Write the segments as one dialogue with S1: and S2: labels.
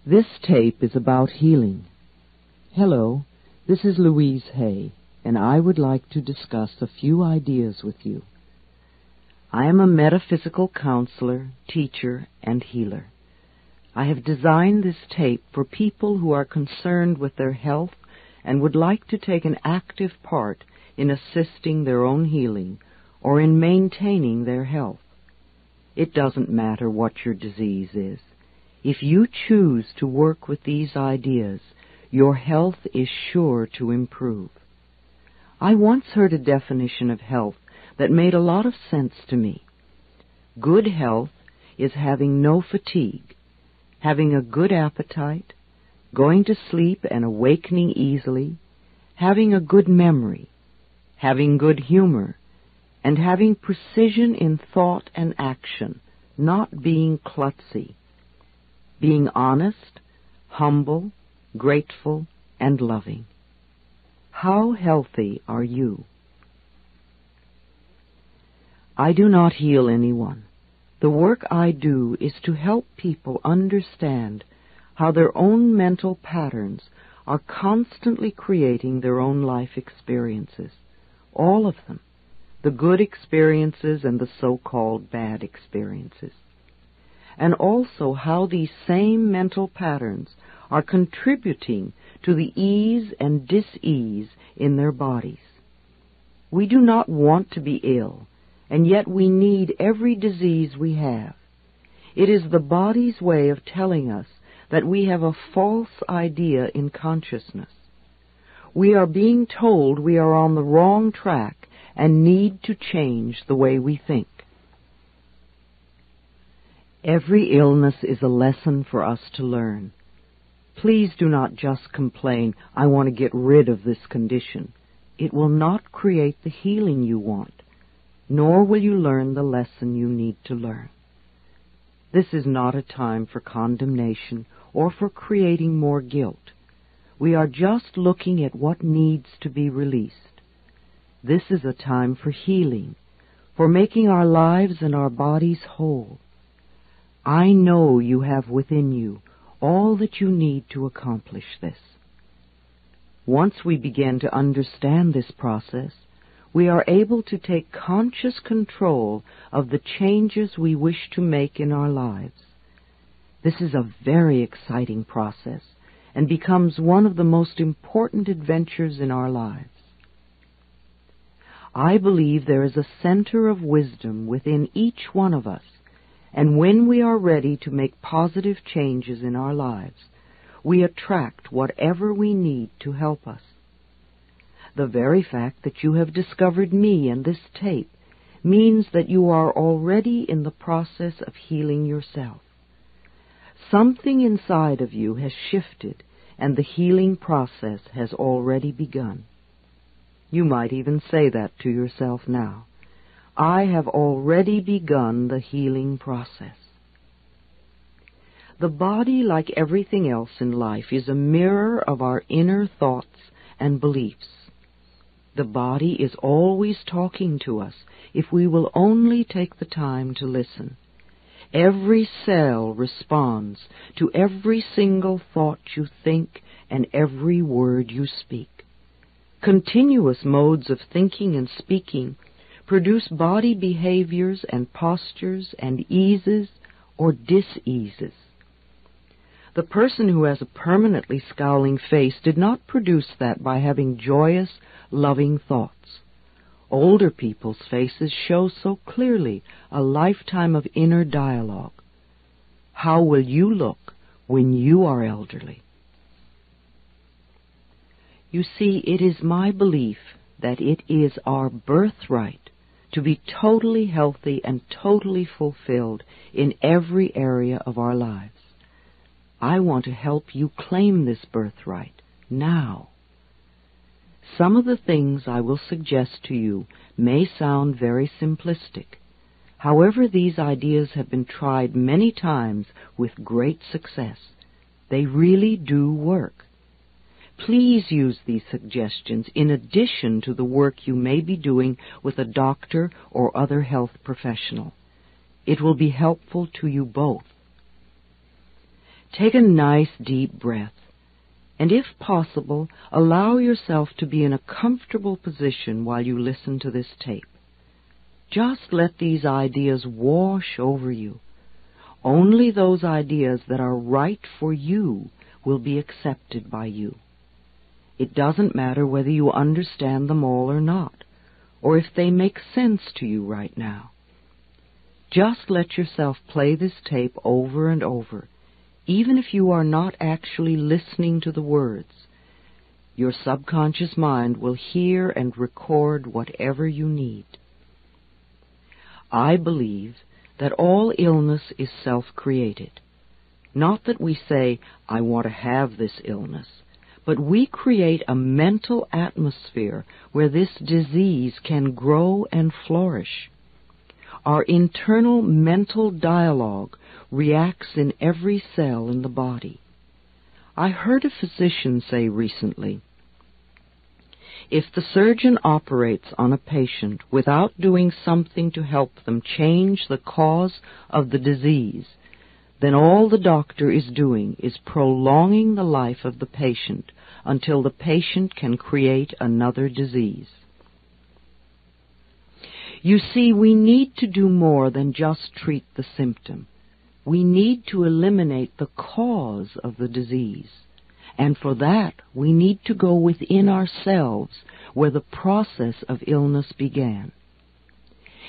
S1: This tape is about healing. Hello, this is Louise Hay, and I would like to discuss a few ideas with you. I am a metaphysical counselor, teacher, and healer. I have designed this tape for people who are concerned with their health and would like to take an active part in assisting their own healing or in maintaining their health. It doesn't matter what your disease is. If you choose to work with these ideas, your health is sure to improve. I once heard a definition of health that made a lot of sense to me. Good health is having no fatigue, having a good appetite, going to sleep and awakening easily, having a good memory, having good humor, and having precision in thought and action, not being klutzy, being honest, humble, grateful, and loving. How healthy are you? I do not heal anyone. The work I do is to help people understand how their own mental patterns are constantly creating their own life experiences, all of them, the good experiences and the so-called bad experiences, and also how these same mental patterns are contributing to the ease and dis-ease in their bodies. We do not want to be ill, and yet we need every disease we have. It is the body's way of telling us that we have a false idea in consciousness. We are being told we are on the wrong track and need to change the way we think. Every illness is a lesson for us to learn. Please do not just complain, I want to get rid of this condition. It will not create the healing you want, nor will you learn the lesson you need to learn. This is not a time for condemnation or for creating more guilt. We are just looking at what needs to be released. This is a time for healing, for making our lives and our bodies whole. I know you have within you all that you need to accomplish this. Once we begin to understand this process, we are able to take conscious control of the changes we wish to make in our lives. This is a very exciting process and becomes one of the most important adventures in our lives. I believe there is a center of wisdom within each one of us, and when we are ready to make positive changes in our lives, we attract whatever we need to help us. The very fact that you have discovered me and this tape means that you are already in the process of healing yourself. Something inside of you has shifted, and the healing process has already begun. You might even say that to yourself now. I have already begun the healing process. The body, like everything else in life, is a mirror of our inner thoughts and beliefs. The body is always talking to us if we will only take the time to listen. Every cell responds to every single thought you think and every word you speak. Continuous modes of thinking and speaking produce body behaviors and postures and eases or dis-eases. The person who has a permanently scowling face did not produce that by having joyous, loving thoughts. Older people's faces show so clearly a lifetime of inner dialogue. How will you look when you are elderly? You see, it is my belief that it is our birthright to be totally healthy and totally fulfilled in every area of our lives. I want to help you claim this birthright now. Some of the things I will suggest to you may sound very simplistic. However, these ideas have been tried many times with great success. They really do work. Please use these suggestions in addition to the work you may be doing with a doctor or other health professional. It will be helpful to you both. Take a nice deep breath, and if possible, allow yourself to be in a comfortable position while you listen to this tape. Just let these ideas wash over you. Only those ideas that are right for you will be accepted by you. It doesn't matter whether you understand them all or not, or if they make sense to you right now. Just let yourself play this tape over and over, even if you are not actually listening to the words. Your subconscious mind will hear and record whatever you need. I believe that all illness is self-created. Not that we say, I want to have this illness, but we create a mental atmosphere where this disease can grow and flourish. Our internal mental dialogue reacts in every cell in the body. I heard a physician say recently, if the surgeon operates on a patient without doing something to help them change the cause of the disease, then all the doctor is doing is prolonging the life of the patient until the patient can create another disease. You see, we need to do more than just treat the symptom. We need to eliminate the cause of the disease. And for that, we need to go within ourselves where the process of illness began.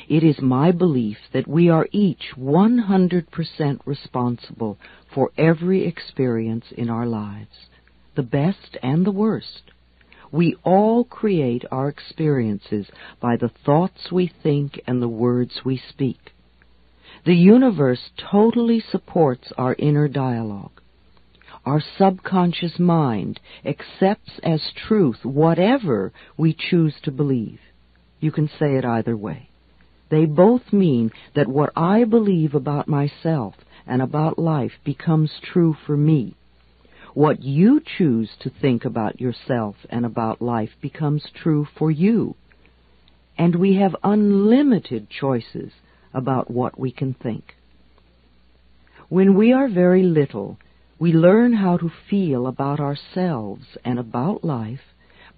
S1: It is my belief that we are each 100% responsible for every experience in our lives, the best and the worst. We all create our experiences by the thoughts we think and the words we speak. The universe totally supports our inner dialogue. Our subconscious mind accepts as truth whatever we choose to believe. You can say it either way. They both mean that what I believe about myself and about life becomes true for me. What you choose to think about yourself and about life becomes true for you. And we have unlimited choices about what we can think. When we are very little, we learn how to feel about ourselves and about life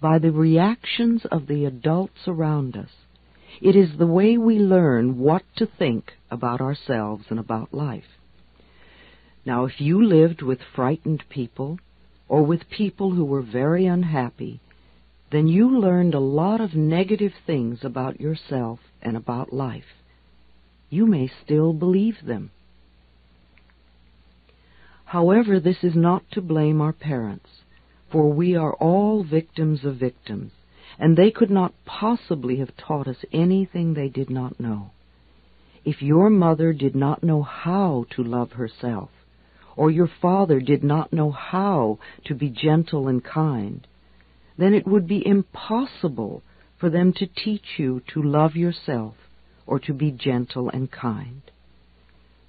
S1: by the reactions of the adults around us. It is the way we learn what to think about ourselves and about life. Now, if you lived with frightened people or with people who were very unhappy, then you learned a lot of negative things about yourself and about life. You may still believe them. However, this is not to blame our parents, for we are all victims of victims, and they could not possibly have taught us anything they did not know. If your mother did not know how to love herself, or your father did not know how to be gentle and kind, then it would be impossible for them to teach you to love yourself or to be gentle and kind.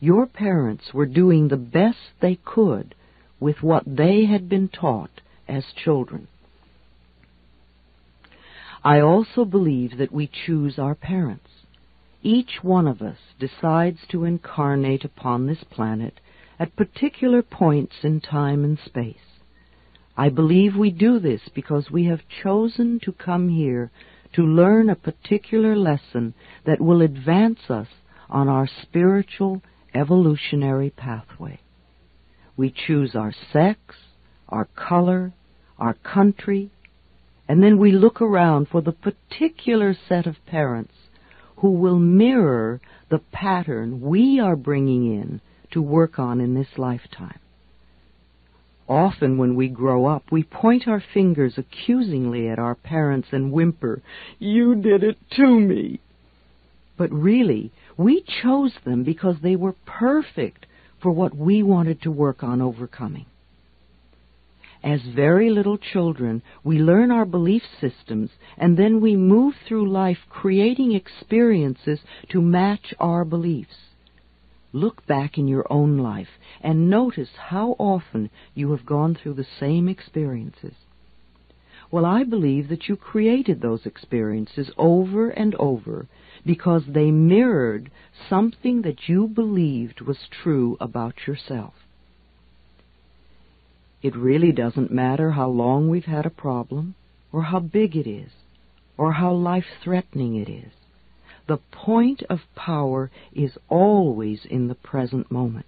S1: Your parents were doing the best they could with what they had been taught as children. I also believe that we choose our parents. Each one of us decides to incarnate upon this planet at particular points in time and space. I believe we do this because we have chosen to come here to learn a particular lesson that will advance us on our spiritual evolutionary pathway. We choose our sex, our color, our country, and then we look around for the particular set of parents who will mirror the pattern we are bringing in to work on in this lifetime. Often when we grow up, we point our fingers accusingly at our parents and whimper, "You did it to me." But really, we chose them because they were perfect for what we wanted to work on overcoming. As very little children, we learn our belief systems, and then we move through life creating experiences to match our beliefs. Look back in your own life and notice how often you have gone through the same experiences. Well, I believe that you created those experiences over and over because they mirrored something that you believed was true about yourself. It really doesn't matter how long we've had a problem, or how big it is, or how life-threatening it is. The point of power is always in the present moment.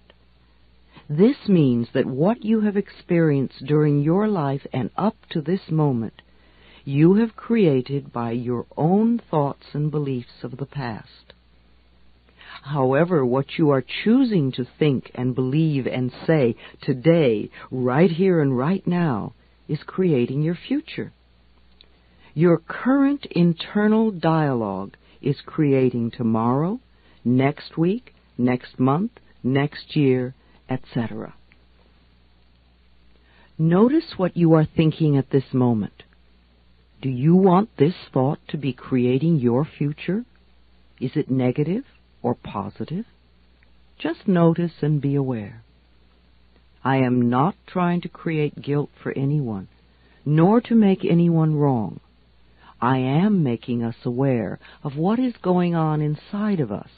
S1: This means that what you have experienced during your life and up to this moment, you have created by your own thoughts and beliefs of the past. However, what you are choosing to think and believe and say today, right here and right now, is creating your future. Your current internal dialogue is creating tomorrow, next week, next month, next year, etc. Notice what you are thinking at this moment. Do you want this thought to be creating your future? Is it negative or positive? Just notice and be aware. I am not trying to create guilt for anyone, nor to make anyone wrong. I am making us aware of what is going on inside of us.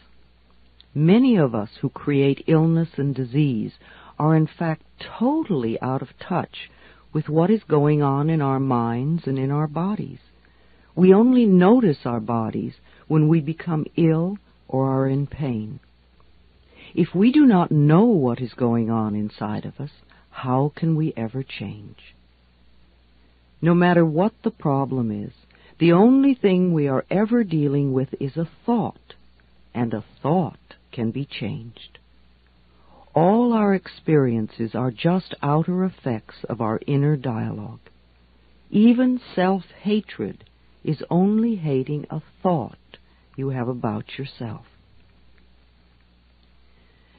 S1: Many of us who create illness and disease are in fact totally out of touch with what is going on in our minds and in our bodies. We only notice our bodies when we become ill or are in pain. If we do not know what is going on inside of us, how can we ever change? No matter what the problem is, the only thing we are ever dealing with is a thought, and a thought can be changed. All our experiences are just outer effects of our inner dialogue. Even self-hatred is only hating a thought you have about yourself.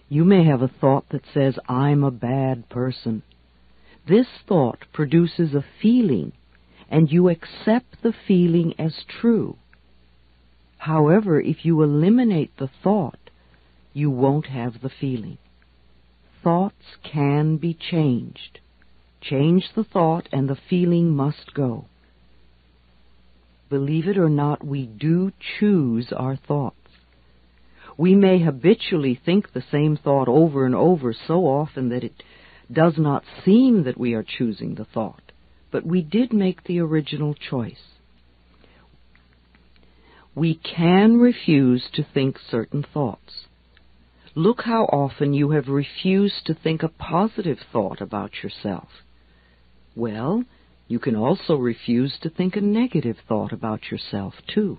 S1: You may have a thought that says, I'm a bad person. This thought produces a feeling, and you accept the feeling as true. However, if you eliminate the thought, you won't have the feeling. Thoughts can be changed. Change the thought and the feeling must go. Believe it or not, we do choose our thoughts. We may habitually think the same thought over and over so often that it does not seem that we are choosing the thought, but we did make the original choice. We can refuse to think certain thoughts. Look how often you have refused to think a positive thought about yourself. Well, you can also refuse to think a negative thought about yourself, too.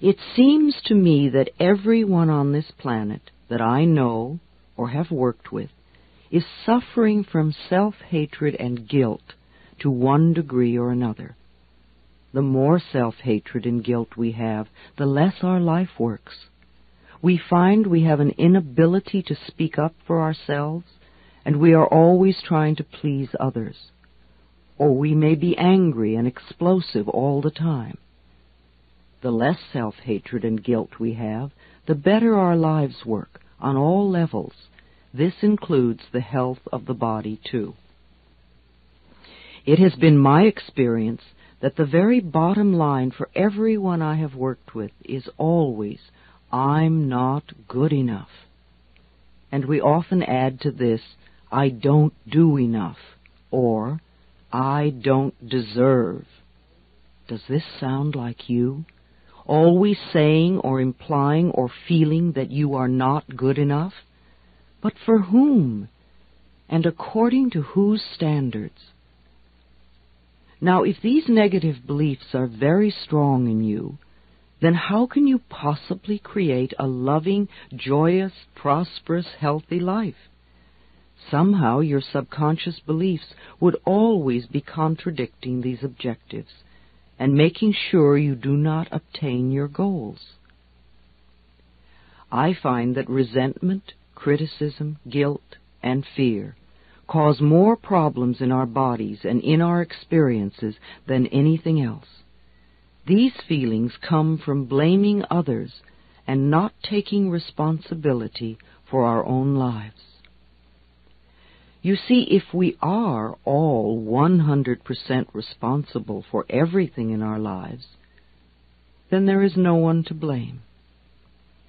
S1: It seems to me that everyone on this planet that I know or have worked with is suffering from self-hatred and guilt to one degree or another. The more self-hatred and guilt we have, the less our life works. We find we have an inability to speak up for ourselves, and we are always trying to please others. Or we may be angry and explosive all the time. The less self-hatred and guilt we have, the better our lives work on all levels. This includes the health of the body, too. It has been my experience that the very bottom line for everyone I have worked with is always, I'm not good enough. And we often add to this, I don't do enough, or I don't deserve. Does this sound like you? Always saying or implying or feeling that you are not good enough? But for whom? And according to whose standards? Now, if these negative beliefs are very strong in you, then how can you possibly create a loving, joyous, prosperous, healthy life? Somehow your subconscious beliefs would always be contradicting these objectives and making sure you do not obtain your goals. I find that resentment, criticism, guilt, and fear cause more problems in our bodies and in our experiences than anything else. These feelings come from blaming others and not taking responsibility for our own lives. You see, if we are all 100% responsible for everything in our lives, then there is no one to blame.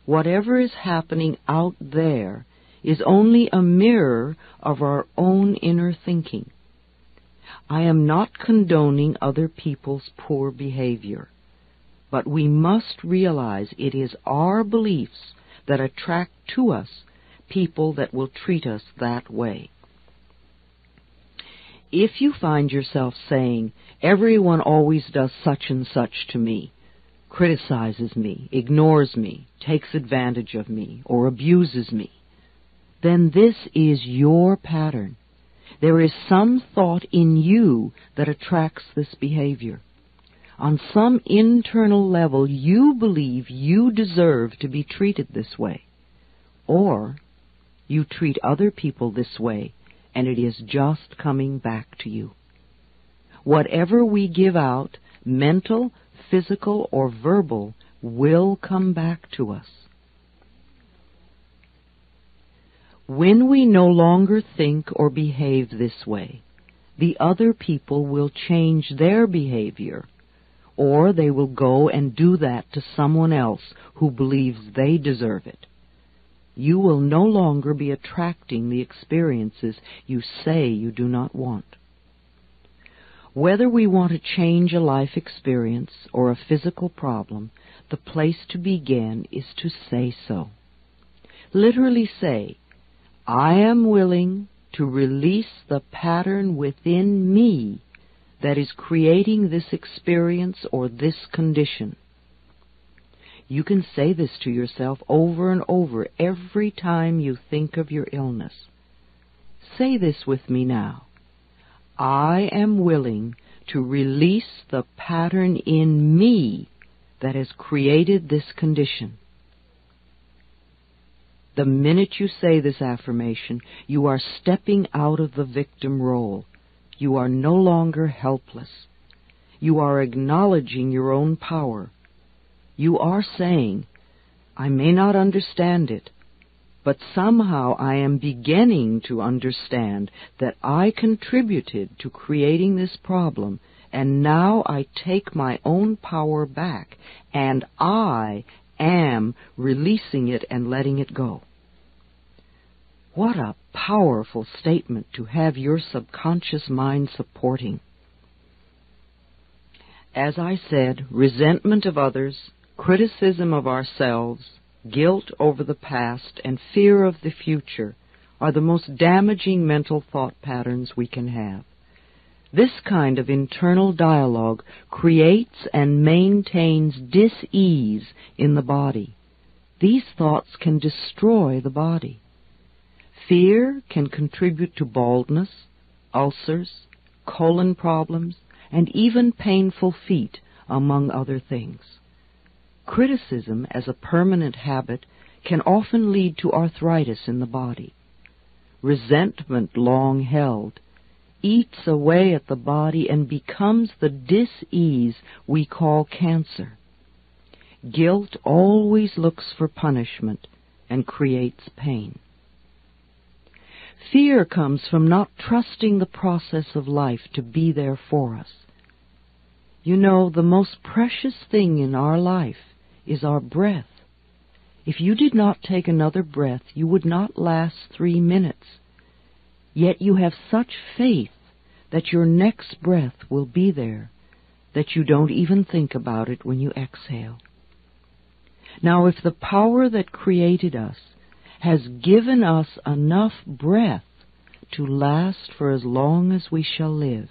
S1: Whatever is happening out there is only a mirror of our own inner thinking. I am not condoning other people's poor behavior, but we must realize it is our beliefs that attract to us people that will treat us that way. If you find yourself saying, everyone always does such and such to me, criticizes me, ignores me, takes advantage of me, or abuses me, then this is your pattern. There is some thought in you that attracts this behavior. On some internal level, you believe you deserve to be treated this way, or you treat other people this way, and it is just coming back to you. Whatever we give out, mental, physical, or verbal, will come back to us. When we no longer think or behave this way, the other people will change their behavior, or they will go and do that to someone else who believes they deserve it. You will no longer be attracting the experiences you say you do not want. Whether we want to change a life experience or a physical problem, the place to begin is to say so. Literally say, I am willing to release the pattern within me that is creating this experience or this condition. You can say this to yourself over and over every time you think of your illness. Say this with me now. I am willing to release the pattern in me that has created this condition. The minute you say this affirmation, you are stepping out of the victim role. You are no longer helpless. You are acknowledging your own power. You are saying, I may not understand it, but somehow I am beginning to understand that I contributed to creating this problem, and now I take my own power back, and I am releasing it and letting it go. What a powerful statement to have your subconscious mind supporting. As I said, resentment of others, criticism of ourselves, guilt over the past, and fear of the future are the most damaging mental thought patterns we can have. This kind of internal dialogue creates and maintains dis-ease in the body. These thoughts can destroy the body. Fear can contribute to baldness, ulcers, colon problems, and even painful feet, among other things. Criticism as a permanent habit can often lead to arthritis in the body. Resentment long held eats away at the body and becomes the dis-ease we call cancer. Guilt always looks for punishment and creates pain. Fear comes from not trusting the process of life to be there for us. You know, the most precious thing in our life is our breath. If you did not take another breath, you would not last 3 minutes. Yet you have such faith that your next breath will be there, that you don't even think about it when you exhale. Now, if the power that created us has given us enough breath to last for as long as we shall live,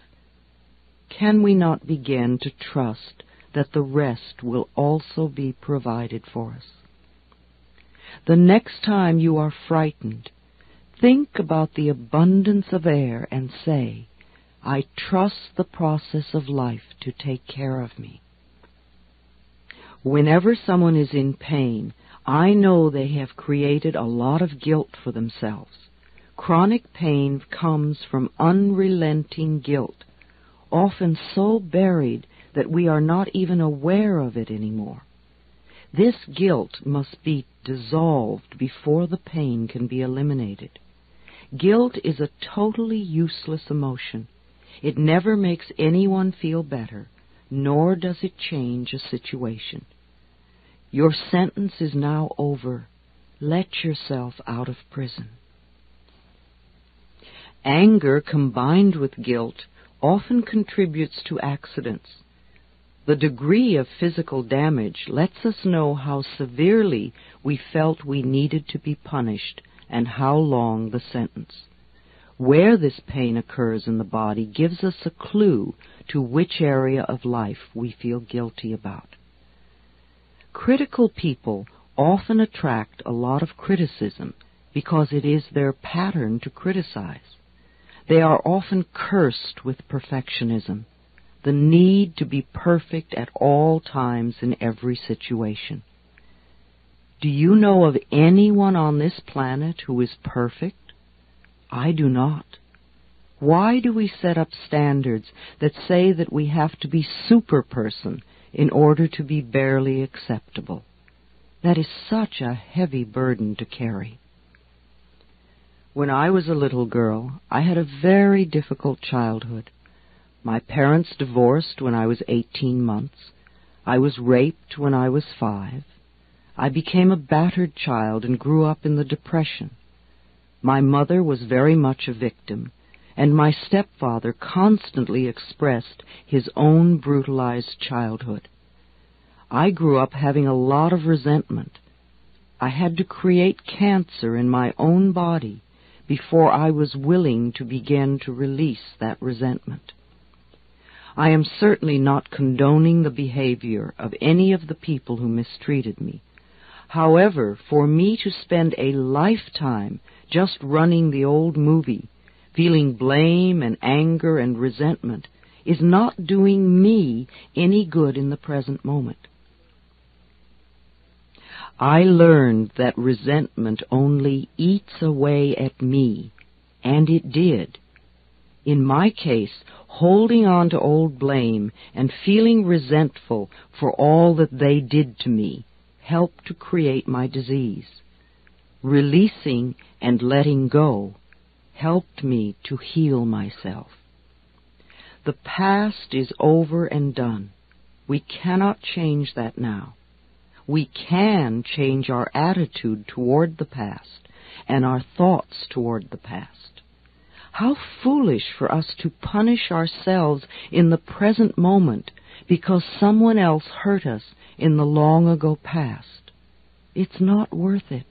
S1: can we not begin to trust that the rest will also be provided for us? The next time you are frightened, think about the abundance of air and say, I trust the process of life to take care of me. Whenever someone is in pain, I know they have created a lot of guilt for themselves. Chronic pain comes from unrelenting guilt, often so buried that we are not even aware of it anymore. This guilt must be dissolved before the pain can be eliminated. Guilt is a totally useless emotion. It never makes anyone feel better, nor does it change a situation. Your sentence is now over. Let yourself out of prison. Anger combined with guilt often contributes to accidents. The degree of physical damage lets us know how severely we felt we needed to be punished and how long the sentence. Where this pain occurs in the body gives us a clue to which area of life we feel guilty about. Critical people often attract a lot of criticism because it is their pattern to criticize. They are often cursed with perfectionism, the need to be perfect at all times in every situation. Do you know of anyone on this planet who is perfect? I do not. Why do we set up standards that say that we have to be superperson in order to be barely acceptable? That is such a heavy burden to carry. When I was a little girl, I had a very difficult childhood. My parents divorced when I was 18 months. I was raped when I was 5. I became a battered child and grew up in the Depression. My mother was very much a victim, and my stepfather constantly expressed his own brutalized childhood. I grew up having a lot of resentment. I had to create cancer in my own body before I was willing to begin to release that resentment. I am certainly not condoning the behavior of any of the people who mistreated me. However, for me to spend a lifetime just running the old movie, feeling blame and anger and resentment, is not doing me any good in the present moment. I learned that resentment only eats away at me, and it did. In my case, holding on to old blame and feeling resentful for all that they did to me helped to create my disease. Releasing and letting go helped me to heal myself. The past is over and done. We cannot change that now. We can change our attitude toward the past and our thoughts toward the past. How foolish for us to punish ourselves in the present moment because someone else hurt us in the long-ago past. It's not worth it.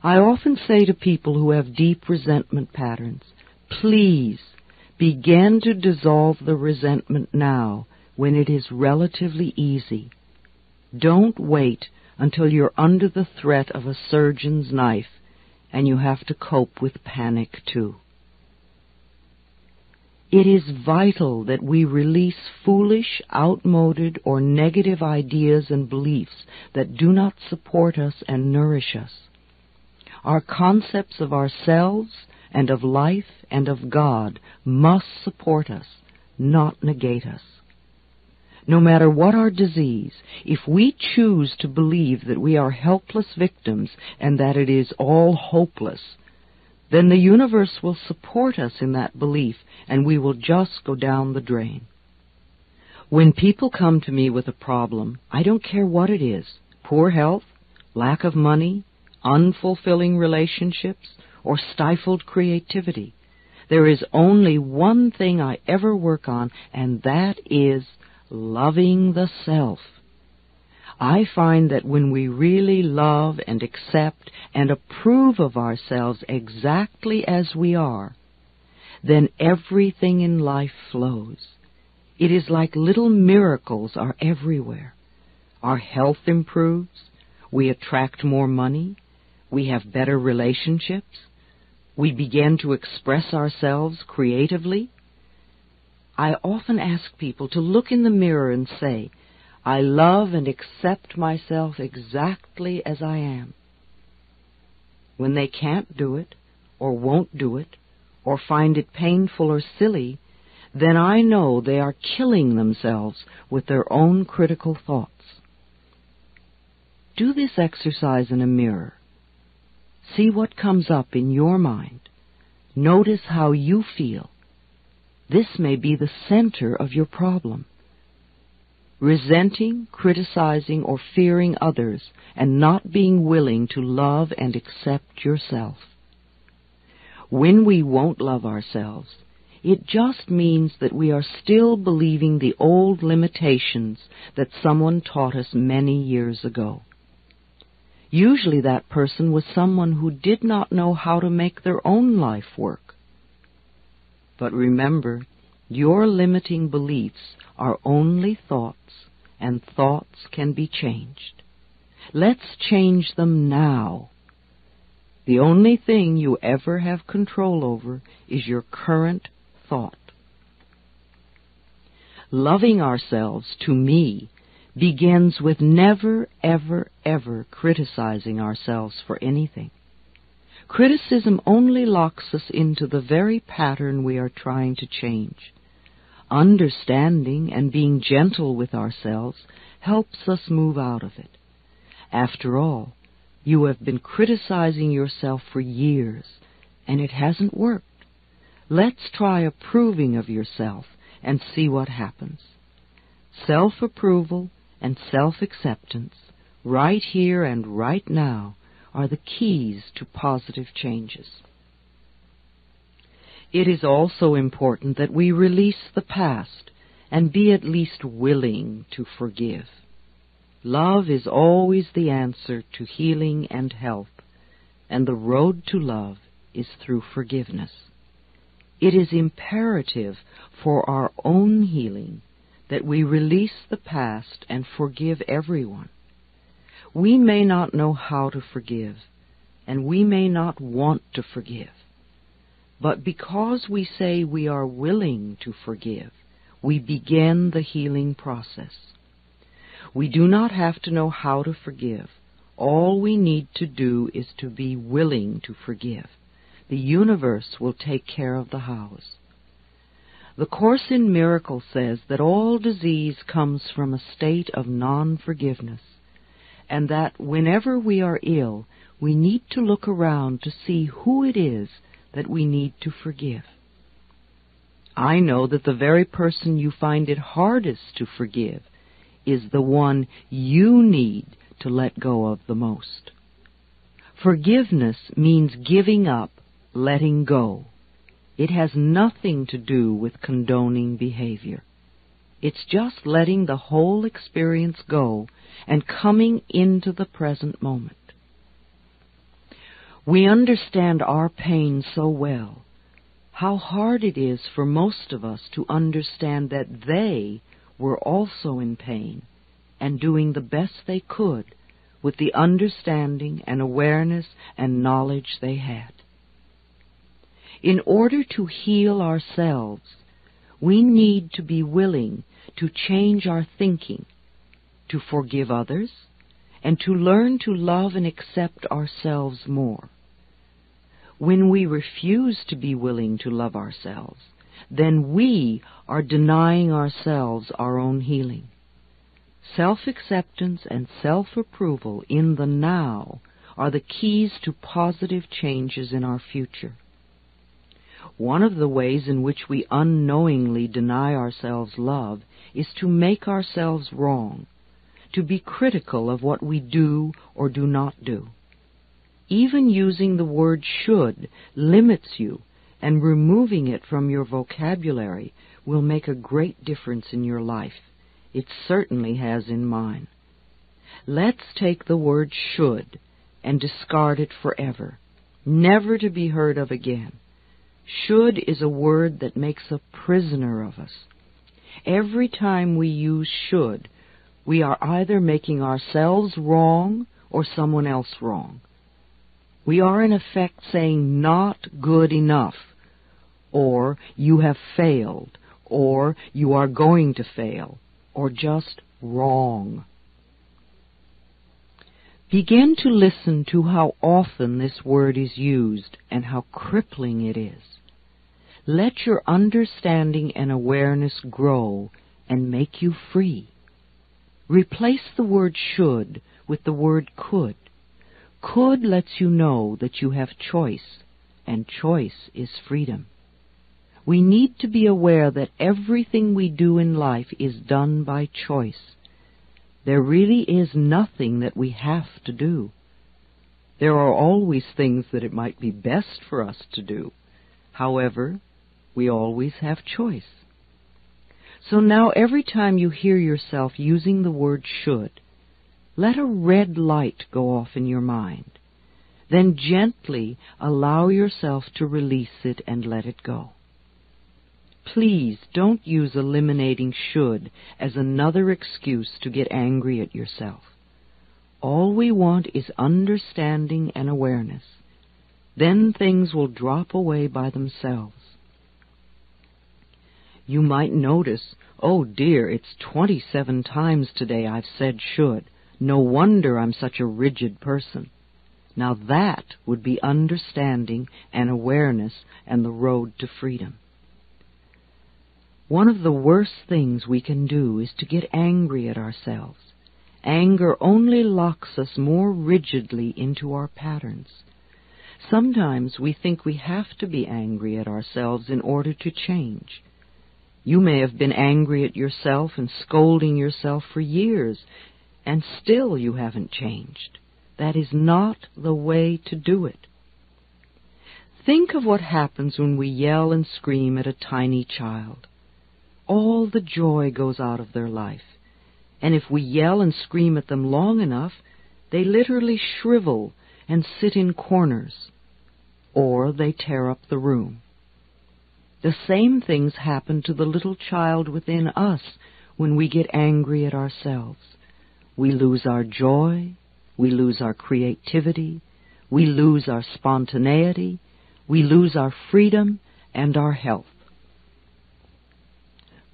S1: I often say to people who have deep resentment patterns, please begin to dissolve the resentment now when it is relatively easy. Don't wait until you're under the threat of a surgeon's knife and you have to cope with panic too. It is vital that we release foolish, outmoded, or negative ideas and beliefs that do not support us and nourish us. Our concepts of ourselves and of life and of God must support us, not negate us. No matter what our disease, if we choose to believe that we are helpless victims and that it is all hopeless, then the universe will support us in that belief and we will just go down the drain. When people come to me with a problem, I don't care what it is, poor health, lack of money, unfulfilling relationships, or stifled creativity. There is only one thing I ever work on, and that is loving the self. I find that when we really love and accept and approve of ourselves exactly as we are, then everything in life flows. It is like little miracles are everywhere. Our health improves, we attract more money, we have better relationships, we begin to express ourselves creatively. I often ask people to look in the mirror and say, I love and accept myself exactly as I am. When they can't do it, or won't do it, or find it painful or silly, then I know they are killing themselves with their own critical thoughts. Do this exercise in a mirror. See what comes up in your mind. Notice how you feel. This may be the center of your problem. Resenting, criticizing, or fearing others, and not being willing to love and accept yourself. When we won't love ourselves, it just means that we are still believing the old limitations that someone taught us many years ago. Usually that person was someone who did not know how to make their own life work. But remember, your limiting beliefs are only thoughts, and thoughts can be changed. Let's change them now. The only thing you ever have control over is your current thought. Loving ourselves, to me, begins with never, ever, ever criticizing ourselves for anything. Criticism only locks us into the very pattern we are trying to change. Understanding and being gentle with ourselves helps us move out of it. After all, you have been criticizing yourself for years, and it hasn't worked. Let's try approving of yourself and see what happens. Self-approval and self-acceptance, right here and right now, are the keys to positive changes. It is also important that we release the past and be at least willing to forgive. Love is always the answer to healing and health, and the road to love is through forgiveness. It is imperative for our own healing that we release the past and forgive everyone. We may not know how to forgive, and we may not want to forgive. But because we say we are willing to forgive, we begin the healing process. We do not have to know how to forgive. All we need to do is to be willing to forgive. The universe will take care of the hows. The Course in Miracles says that all disease comes from a state of non-forgiveness, and that whenever we are ill, we need to look around to see who it is that we need to forgive. I know that the very person you find it hardest to forgive is the one you need to let go of the most. Forgiveness means giving up, letting go. It has nothing to do with condoning behavior. It's just letting the whole experience go and coming into the present moment. We understand our pain so well. How hard it is for most of us to understand that they were also in pain and doing the best they could with the understanding and awareness and knowledge they had. In order to heal ourselves, we need to be willing to change our thinking, to forgive others, and to learn to love and accept ourselves more. When we refuse to be willing to love ourselves, then we are denying ourselves our own healing. Self-acceptance and self-approval in the now are the keys to positive changes in our future. One of the ways in which we unknowingly deny ourselves love is to make ourselves wrong, to be critical of what we do or do not do. Even using the word should limits you, and removing it from your vocabulary will make a great difference in your life. It certainly has in mine. Let's take the word should and discard it forever, never to be heard of again. Should is a word that makes a prisoner of us. Every time we use should, we are either making ourselves wrong or someone else wrong. We are in effect saying not good enough, or you have failed, or you are going to fail, or just wrong. Begin to listen to how often this word is used and how crippling it is. Let your understanding and awareness grow and make you free. Replace the word should with the word could. Could lets you know that you have choice, and choice is freedom. We need to be aware that everything we do in life is done by choice. There really is nothing that we have to do. There are always things that it might be best for us to do. However, we always have choice. So now every time you hear yourself using the word should, let a red light go off in your mind. Then gently allow yourself to release it and let it go. Please don't use eliminating should as another excuse to get angry at yourself. All we want is understanding and awareness. Then things will drop away by themselves. You might notice, oh dear, it's 27 times today I've said should. No wonder I'm such a rigid person. Now that would be understanding and awareness and the road to freedom. One of the worst things we can do is to get angry at ourselves. Anger only locks us more rigidly into our patterns. Sometimes we think we have to be angry at ourselves in order to change. You may have been angry at yourself and scolding yourself for years, and still you haven't changed. That is not the way to do it. Think of what happens when we yell and scream at a tiny child. All the joy goes out of their life. And if we yell and scream at them long enough, they literally shrivel and sit in corners, or they tear up the room. The same things happen to the little child within us when we get angry at ourselves. We lose our joy, we lose our creativity, we lose our spontaneity, we lose our freedom and our health.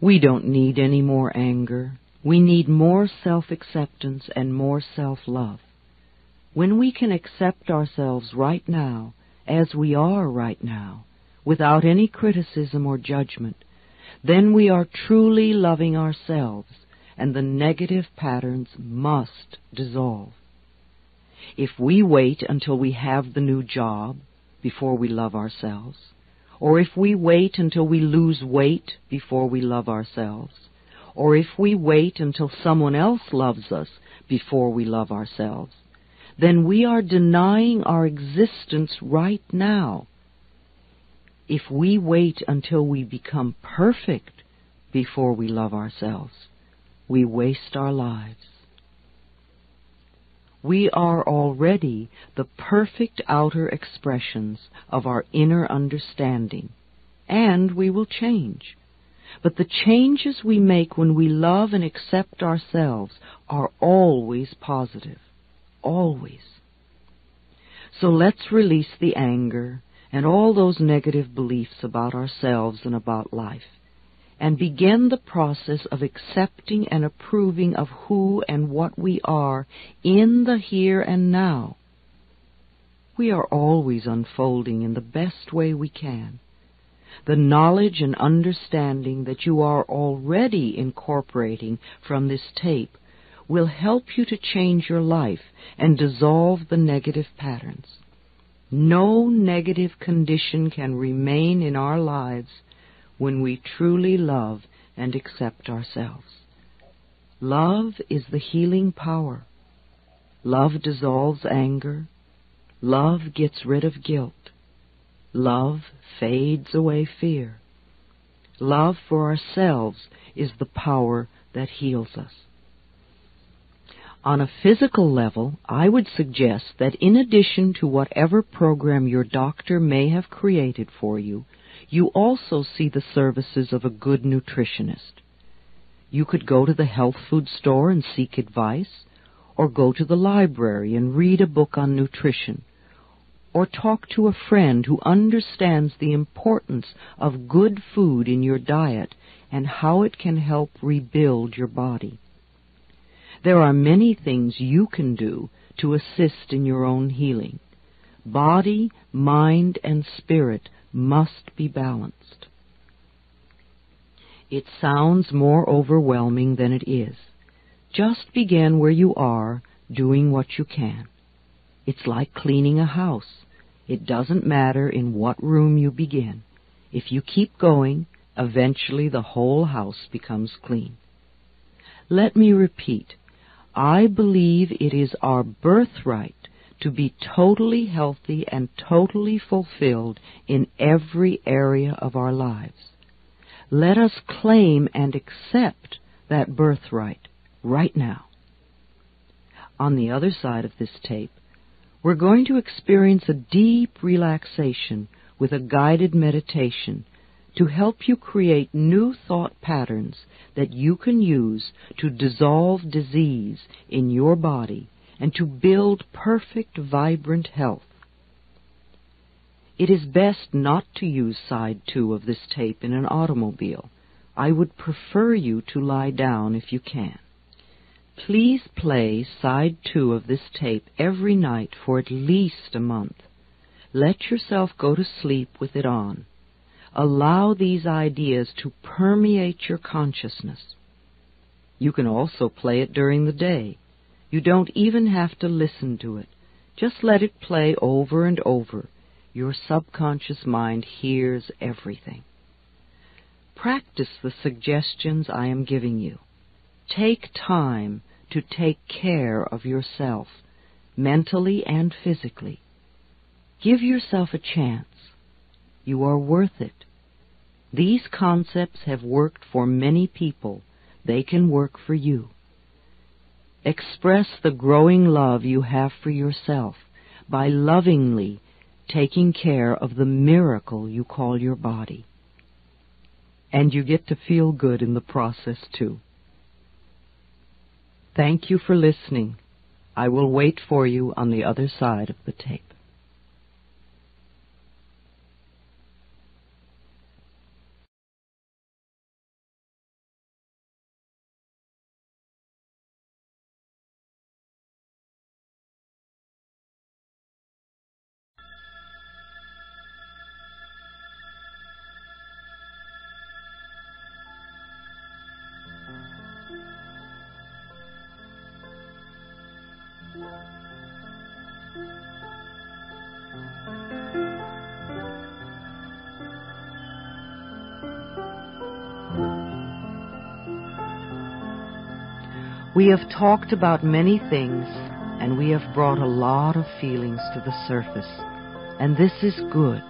S1: We don't need any more anger. We need more self-acceptance and more self-love. When we can accept ourselves right now, as we are right now, without any criticism or judgment, then we are truly loving ourselves, and the negative patterns must dissolve. If we wait until we have the new job before we love ourselves, or if we wait until we lose weight before we love ourselves, or if we wait until someone else loves us before we love ourselves, then we are denying our existence right now. If we wait until we become perfect before we love ourselves, we waste our lives. We are already the perfect outer expressions of our inner understanding, and we will change. But the changes we make when we love and accept ourselves are always positive, always. So let's release the anger and all those negative beliefs about ourselves and about life, and begin the process of accepting and approving of who and what we are in the here and now. We are always unfolding in the best way we can. The knowledge and understanding that you are already incorporating from this tape will help you to change your life and dissolve the negative patterns. No negative condition can remain in our lives when we truly love and accept ourselves. Love is the healing power. Love dissolves anger. Love gets rid of guilt. Love fades away fear. Love for ourselves is the power that heals us. On a physical level, I would suggest that in addition to whatever program your doctor may have created for you, you also see the services of a good nutritionist. You could go to the health food store and seek advice, or go to the library and read a book on nutrition, or talk to a friend who understands the importance of good food in your diet and how it can help rebuild your body. There are many things you can do to assist in your own healing. Body, mind, and spirit must be balanced. It sounds more overwhelming than it is. Just begin where you are, doing what you can. It's like cleaning a house. It doesn't matter in what room you begin. If you keep going, eventually the whole house becomes clean. Let me repeat. I believe it is our birthright to be totally healthy and totally fulfilled in every area of our lives. Let us claim and accept that birthright right now. On the other side of this tape, we're going to experience a deep relaxation with a guided meditation to help you create new thought patterns that you can use to dissolve disease in your body and to build perfect, vibrant health. It is best not to use side 2 of this tape in an automobile. I would prefer you to lie down if you can. Please play side 2 of this tape every night for at least a month. Let yourself go to sleep with it on. Allow these ideas to permeate your consciousness. You can also play it during the day. You don't even have to listen to it. Just let it play over and over. Your subconscious mind hears everything. Practice the suggestions I am giving you. Take time to take care of yourself, mentally and physically. Give yourself a chance. You are worth it. These concepts have worked for many people. They can work for you. Express the growing love you have for yourself by lovingly taking care of the miracle you call your body. And you get to feel good in the process, too. Thank you for listening. I will wait for you on the other side of the tape. We have talked about many things, and we have brought a lot of feelings to the surface, and this is good.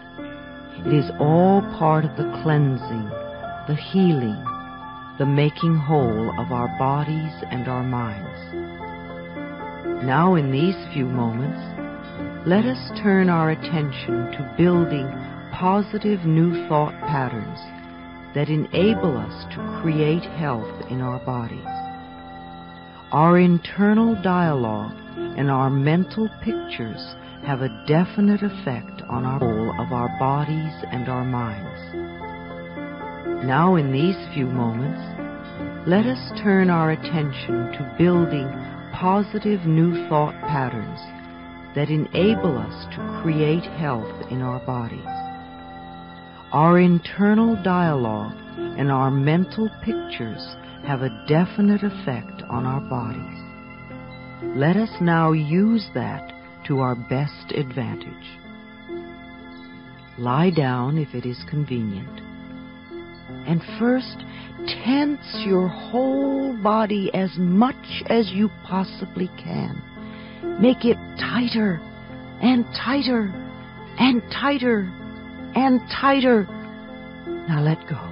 S1: It is all part of the cleansing, the healing, the making whole of our bodies and our minds. Now, in these few moments, let us turn our attention to building positive new thought patterns that enable us to create health in our bodies. Our internal dialogue and our mental pictures have a definite effect on our whole of our bodies and our minds. Now, in these few moments, let us turn our attention to building positive new thought patterns that enable us to create health in our bodies. Our internal dialogue and our mental pictures have a definite effect on our bodies. Let us now use that to our best advantage. Lie down if it is convenient, and first tense your whole body as much as you possibly can. Make it tighter and tighter and tighter and tighter. Now let go.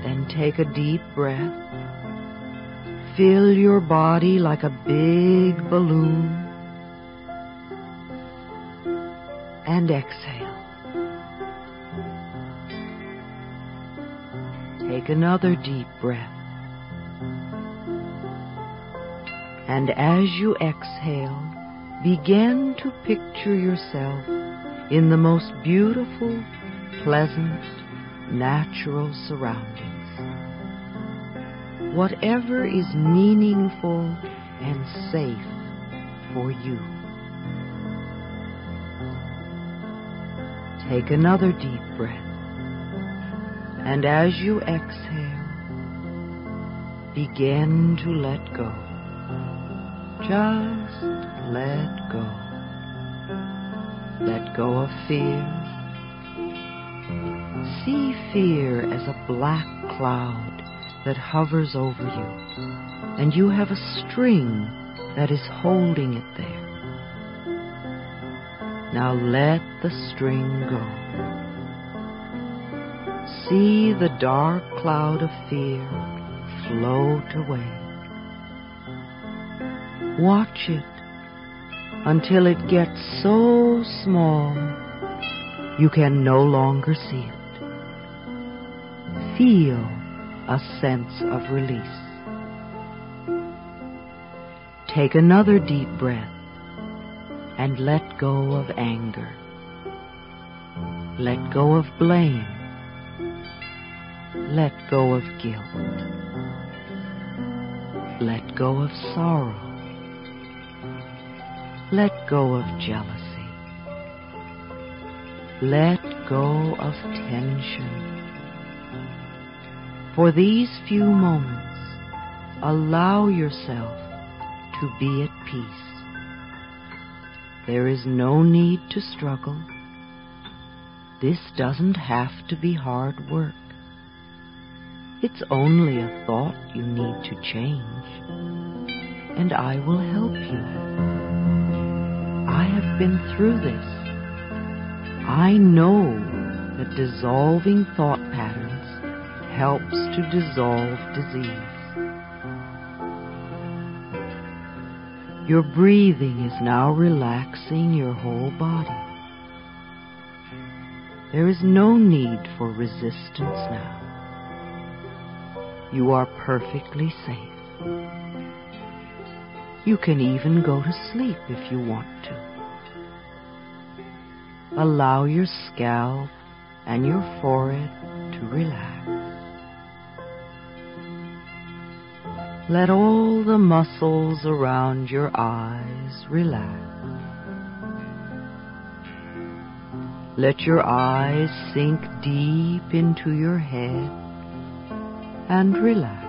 S1: Then take a deep breath. Fill your body like a big balloon. And exhale. Take another deep breath. And as you exhale, begin to picture yourself in the most beautiful, pleasant, natural surroundings. Whatever is meaningful and safe for you. Take another deep breath. And as you exhale, begin to let go. Just let go. Let go of fear. See fear as a black cloud that hovers over you, and you have a string that is holding it there. Now let the string go. See the dark cloud of fear float away. Watch it until it gets so small you can no longer see it. Feel a sense of release. Take another deep breath and let go of anger. Let go of blame. Let go of guilt. Let go of sorrow. Let go of jealousy. Let go of tension. For these few moments, allow yourself to be at peace. There is no need to struggle. This doesn't have to be hard work. It's only a thought you need to change, and I will help you. I have been through this. I know that dissolving thought patterns helps to dissolve disease. Your breathing is now relaxing your whole body. There is no need for resistance now. You are perfectly safe. You can even go to sleep if you want to. Allow your scalp and your forehead to relax. Let all the muscles around your eyes relax. Let your eyes sink deep into your head and relax.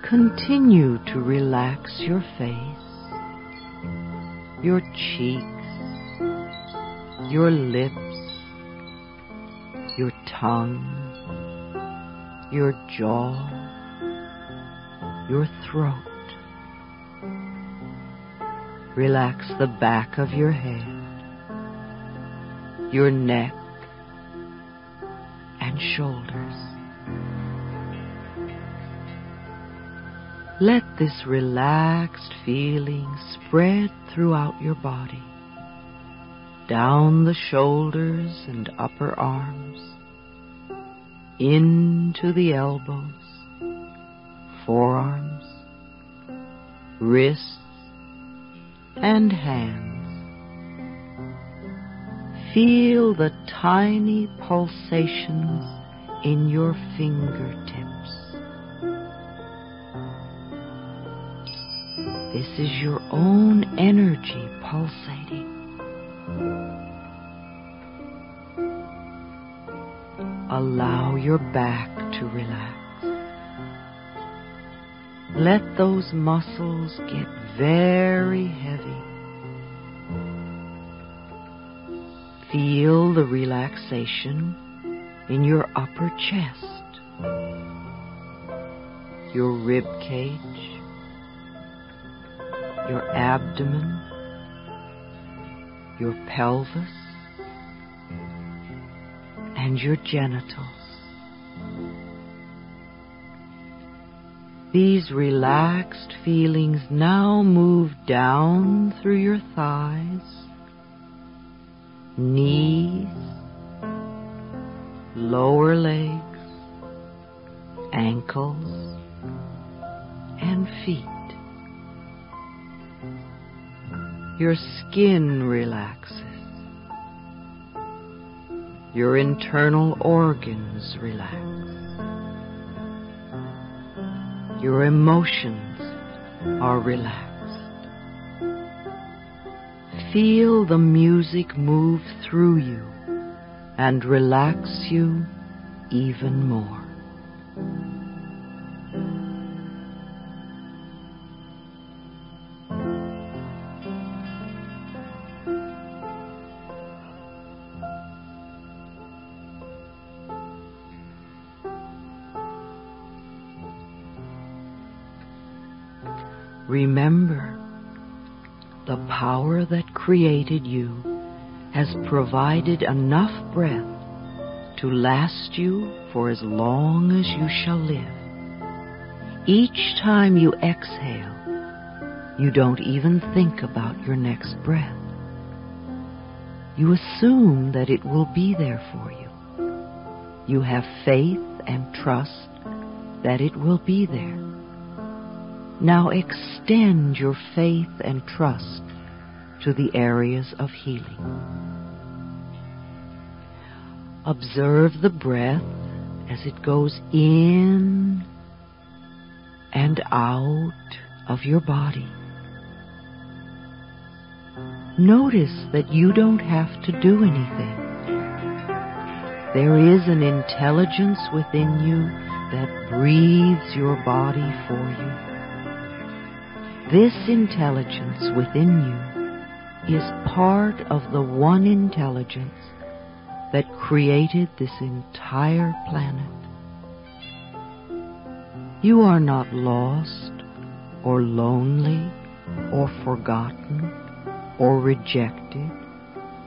S1: Continue to relax your face, your cheeks, your lips, your tongue, your jaw, your throat. Relax the back of your head, your neck, and shoulders. Let this relaxed feeling spread throughout your body, down the shoulders and upper arms, into the elbows, forearms, wrists, and hands. Feel the tiny pulsations in your fingertips. This is your own energy pulsating. Allow your back to relax. Let those muscles get very heavy. Feel the relaxation in your upper chest, your rib cage, your abdomen, your pelvis, and your genitals. These relaxed feelings now move down through your thighs, knees, lower legs, ankles, and feet. Your skin relaxes. Your internal organs relax. Your emotions are relaxed. Feel the music move through you and relax you even more. Remember, the power that created you has provided enough breath to last you for as long as you shall live. Each time you exhale, you don't even think about your next breath. You assume that it will be there for you. You have faith and trust that it will be there. Now extend your faith and trust to the areas of healing. Observe the breath as it goes in and out of your body. Notice that you don't have to do anything. There is an intelligence within you that breathes your body for you. This intelligence within you is part of the one intelligence that created this entire planet. You are not lost or lonely or forgotten or rejected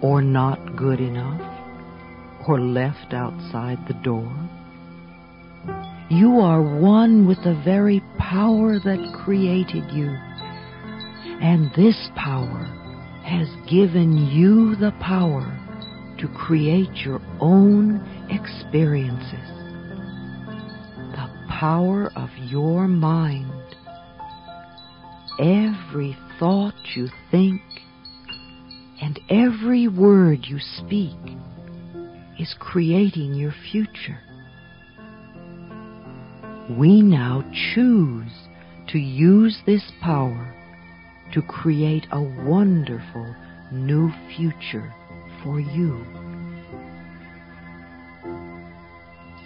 S1: or not good enough or left outside the door. You are one with the very power that created you, and this power has given you the power to create your own experiences. The power of your mind. Every thought you think and every word you speak is creating your future. We now choose to use this power to create a wonderful new future for you.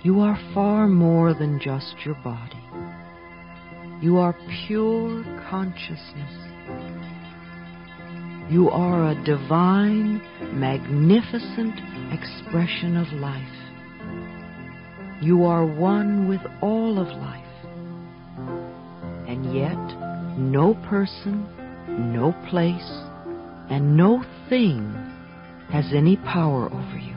S1: You are far more than just your body. You are pure consciousness. You are a divine, magnificent expression of life. You are one with all of life. And yet, no person, no place, and no thing has any power over you.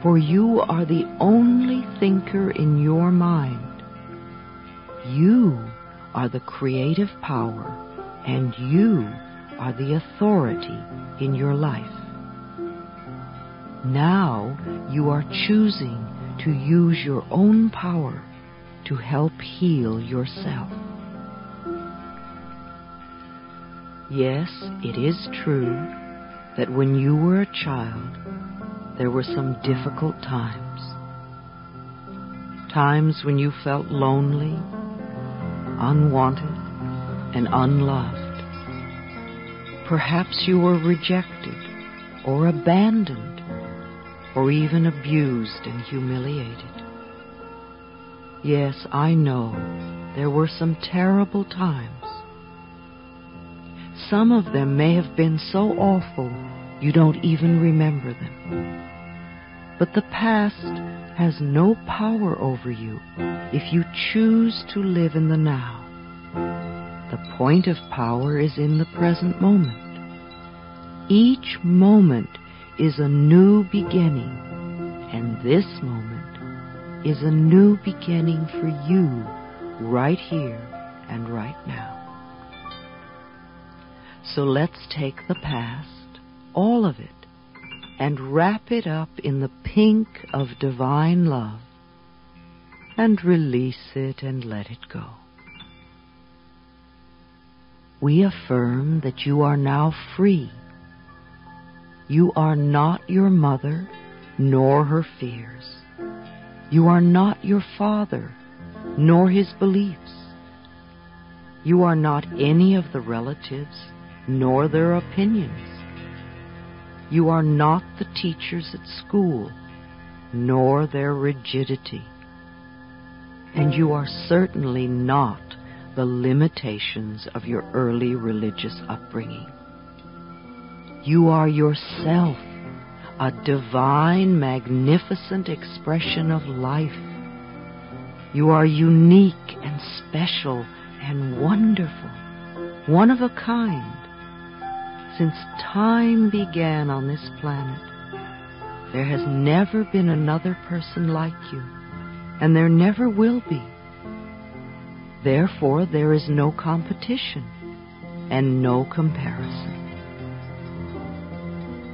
S1: For you are the only thinker in your mind. You are the creative power, and you are the authority in your life. Now you are choosing to use your own power to help heal yourself. Yes, it is true that when you were a child, there were some difficult times. Times when you felt lonely, unwanted, and unloved. Perhaps you were rejected or abandoned or even abused and humiliated. Yes, I know there were some terrible times. Some of them may have been so awful you don't even remember them. But the past has no power over you if you choose to live in the now. The point of power is in the present moment. Each moment is a new beginning, and this moment is a new beginning for you right here and right now. So let's take the past, all of it, and wrap it up in the pink of divine love, and release it and let it go. We affirm that you are now free. You are not your mother, nor her fears. You are not your father, nor his beliefs. You are not any of the relatives, nor their opinions. You are not the teachers at school, nor their rigidity. And you are certainly not the limitations of your early religious upbringing. You are yourself, a divine, magnificent expression of life. You are unique and special and wonderful, one of a kind. Since time began on this planet, there has never been another person like you, and there never will be. Therefore, there is no competition and no comparison.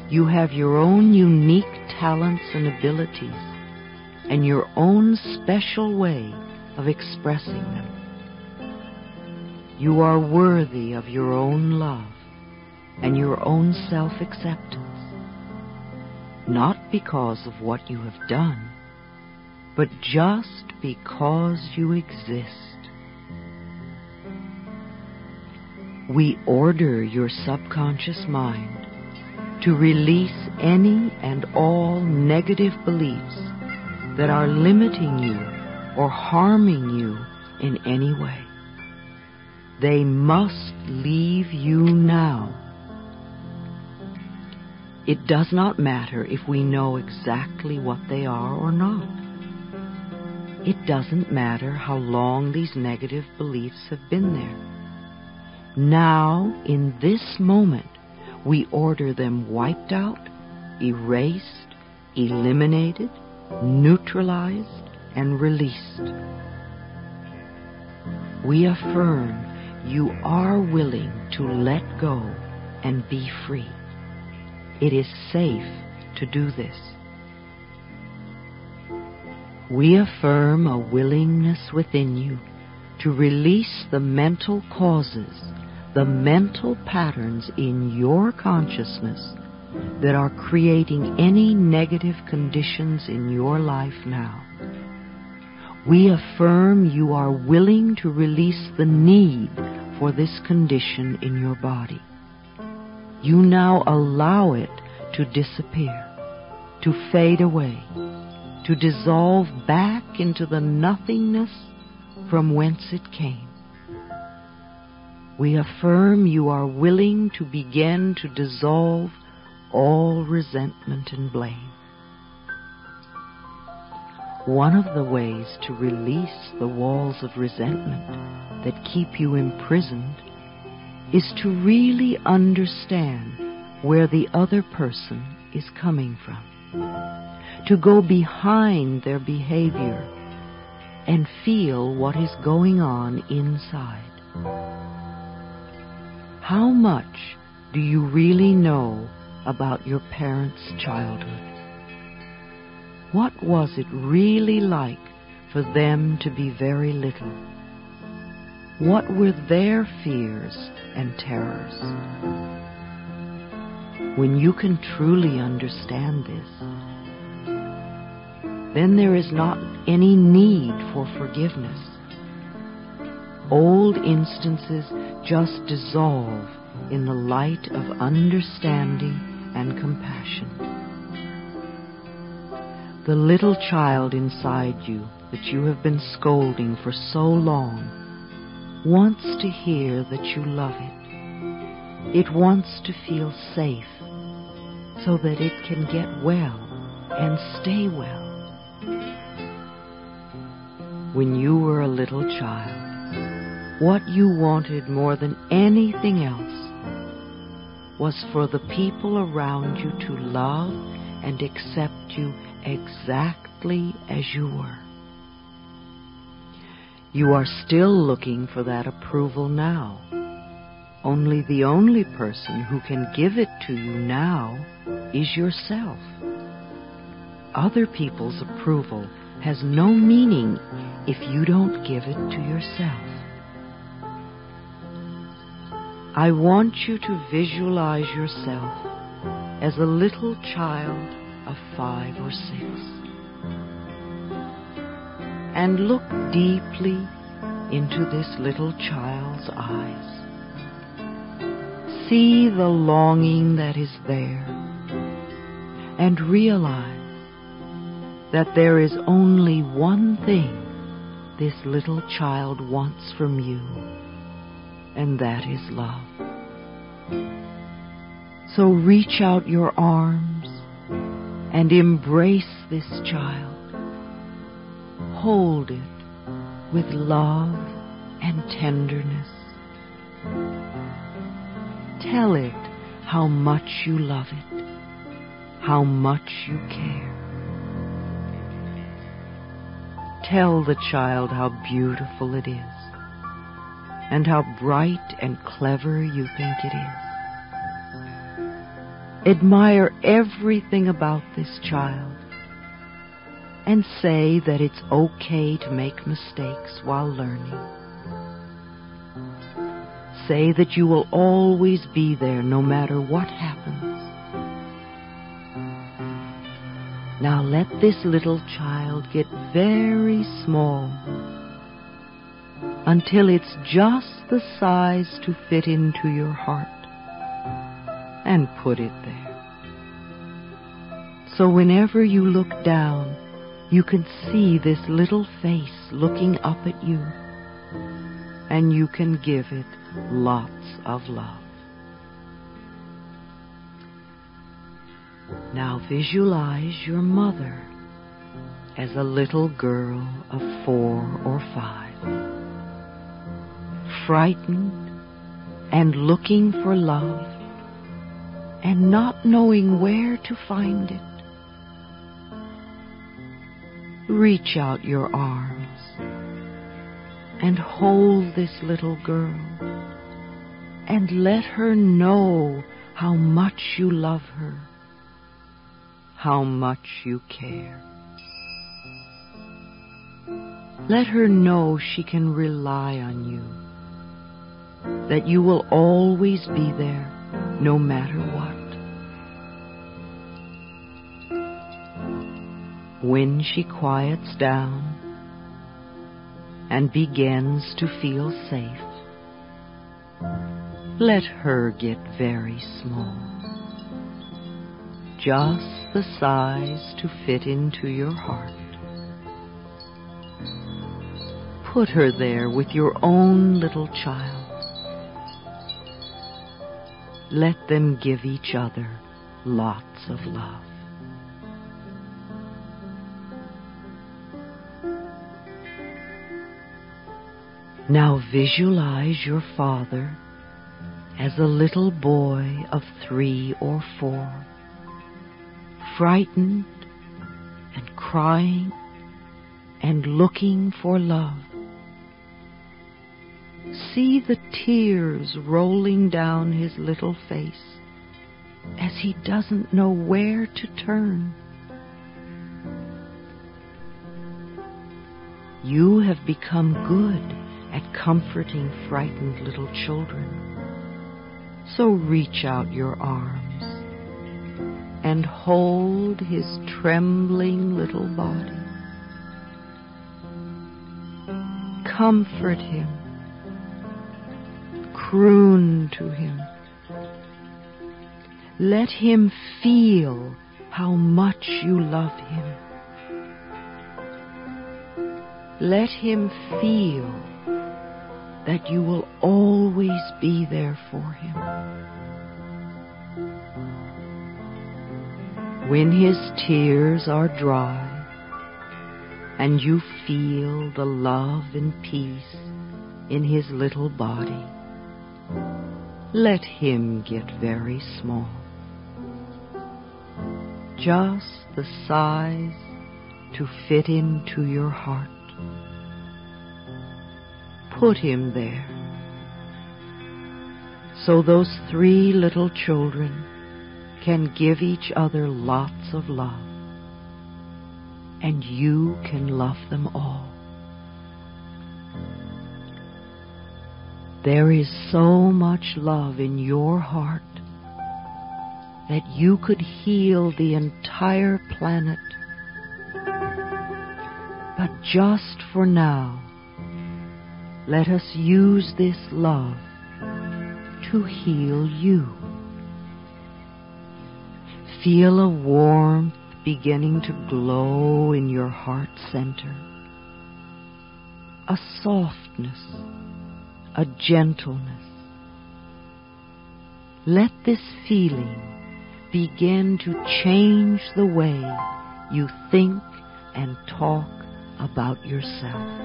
S1: You have your own unique talents and abilities, and your own special way of expressing them. You are worthy of your own love and your own self-acceptance, not because of what you have done, but just because you exist. We order your subconscious mind to release any and all negative beliefs that are limiting you or harming you in any way. They must leave you now. It does not matter if we know exactly what they are or not. It doesn't matter how long these negative beliefs have been there. Now, in this moment, we order them wiped out, erased, eliminated, neutralized, and released. We affirm you are willing to let go and be free. It is safe to do this. We affirm a willingness within you to release the mental causes, the mental patterns in your consciousness that are creating any negative conditions in your life now. We affirm you are willing to release the need for this condition in your body. You now allow it to disappear, to fade away, to dissolve back into the nothingness from whence it came. We affirm you are willing to begin to dissolve all resentment and blame. One of the ways to release the walls of resentment that keep you imprisoned is to really understand where the other person is coming from, to go behind their behavior and feel what is going on inside. How much do you really know about your parents' childhood? What was it really like for them to be very little? What were their fears and terrors? When you can truly understand this, then there is not any need for forgiveness. Old instances just dissolve in the light of understanding and compassion. The little child inside you that you have been scolding for so long wants to hear that you love it. It wants to feel safe so that it can get well and stay well. When you were a little child, what you wanted more than anything else was for the people around you to love and accept you exactly as you were. You are still looking for that approval now. Only the only person who can give it to you now is yourself. Other people's approval has no meaning if you don't give it to yourself. I want you to visualize yourself as a little child of 5 or 6. And look deeply into this little child's eyes. See the longing that is there, and realize that there is only one thing this little child wants from you, and that is love. So reach out your arms and embrace this child. Hold it with love and tenderness. Tell it how much you love it, how much you care. Tell the child how beautiful it is, and how bright and clever you think it is. Admire everything about this child, and say that it's okay to make mistakes while learning. Say that you will always be there no matter what happens. Now let this little child get very small until it's just the size to fit into your heart, and put it there. So whenever you look down, you can see this little face looking up at you, and you can give it lots of love. Now visualize your mother as a little girl of 4 or 5, frightened and looking for love and not knowing where to find it. Reach out your arms and hold this little girl and let her know how much you love her, how much you care. Let her know she can rely on you, that you will always be there no matter what. When she quiets down and begins to feel safe, let her get very small, just the size to fit into your heart. Put her there with your own little child. Let them give each other lots of love. Now visualize your father as a little boy of 3 or 4, frightened and crying and looking for love. See the tears rolling down his little face as he doesn't know where to turn. You have become good at comforting frightened little children. So reach out your arms and hold his trembling little body. Comfort him. Croon to him. Let him feel how much you love him. Let him feel that you will always be there for him. When his tears are dry and you feel the love and peace in his little body, let him get very small, just the size to fit into your heart. Put him there, so those 3 little children can give each other lots of love, and you can love them all. There is so much love in your heart that you could heal the entire planet. But just for now, let us use this love to heal you. Feel a warmth beginning to glow in your heart center, a softness, a gentleness. Let this feeling begin to change the way you think and talk about yourself.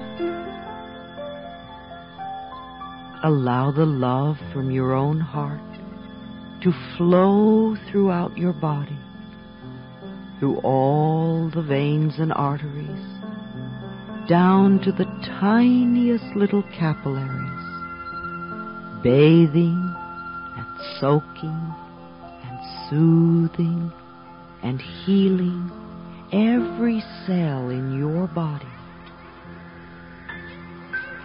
S1: allow the love from your own heart to flow throughout your body, through all the veins and arteries, down to the tiniest little capillaries, bathing and soaking and soothing and healing every cell in your body.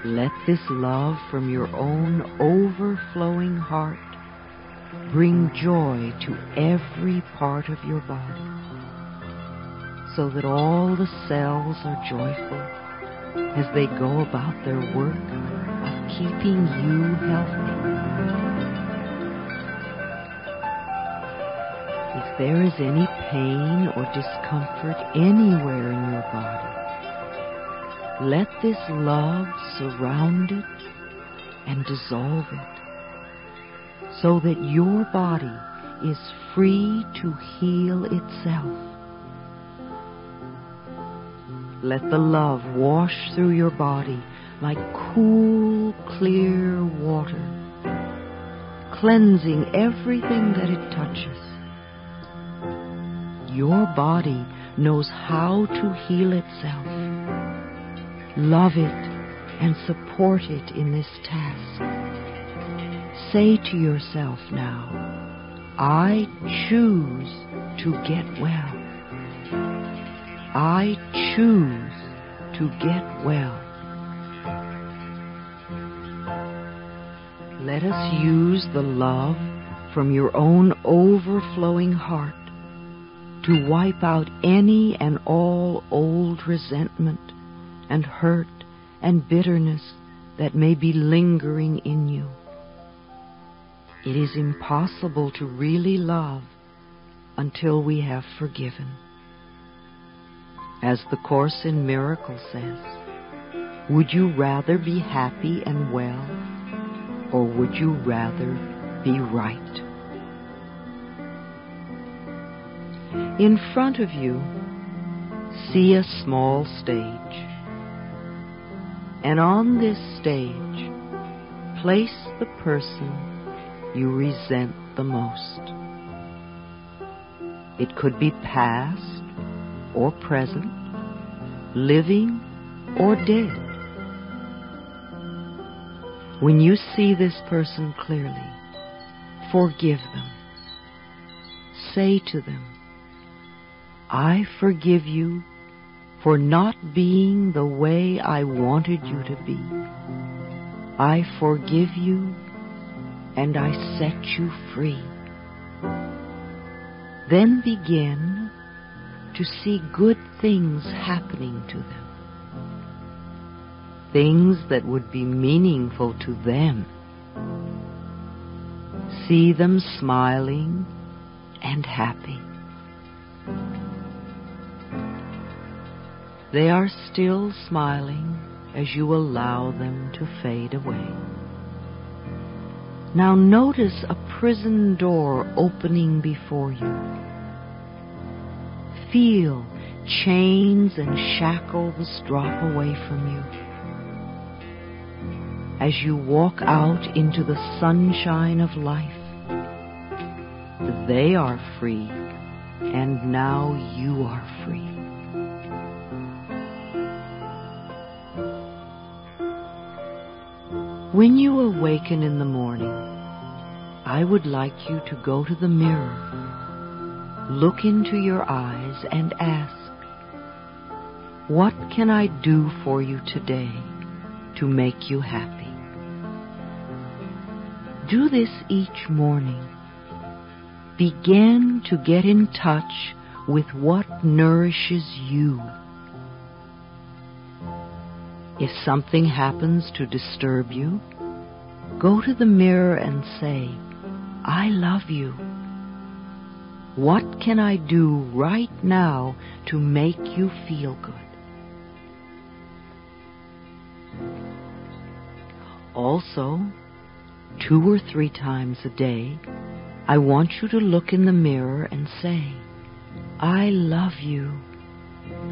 S1: Let this love from your own overflowing heart bring joy to every part of your body, so that all the cells are joyful as they go about their work of keeping you healthy. If there is any pain or discomfort anywhere in your body, let this love surround it and dissolve it, so that your body is free to heal itself. Let the love wash through your body like cool, clear water, cleansing everything that it touches. Your body knows how to heal itself. Love it and support it in this task. Say to yourself now, I choose to get well. I choose to get well. Let us use the love from your own overflowing heart to wipe out any and all old resentment and hurt and bitterness that may be lingering in you. It is impossible to really love until we have forgiven. As the Course in Miracles says, would you rather be happy and well, or would you rather be right? In front of you, see a small stage. And on this stage, place the person you resent the most. It could be past or present, living or dead. When you see this person clearly, forgive them. Say to them, I forgive you for not being the way I wanted you to be. I forgive you and I set you free. Then begin to see good things happening to them. Things that would be meaningful to them. See them smiling and happy. They are still smiling as you allow them to fade away. Now notice a prison door opening before you. Feel chains and shackles drop away from you. As you walk out into the sunshine of life, they are free, and now you are free. When you awaken in the morning, I would like you to go to the mirror, look into your eyes and ask, what can I do for you today to make you happy? Do this each morning. Begin to get in touch with what nourishes you. If something happens to disturb you, go to the mirror and say, I love you. What can I do right now to make you feel good? Also, 2 or 3 times a day, I want you to look in the mirror and say, I love you.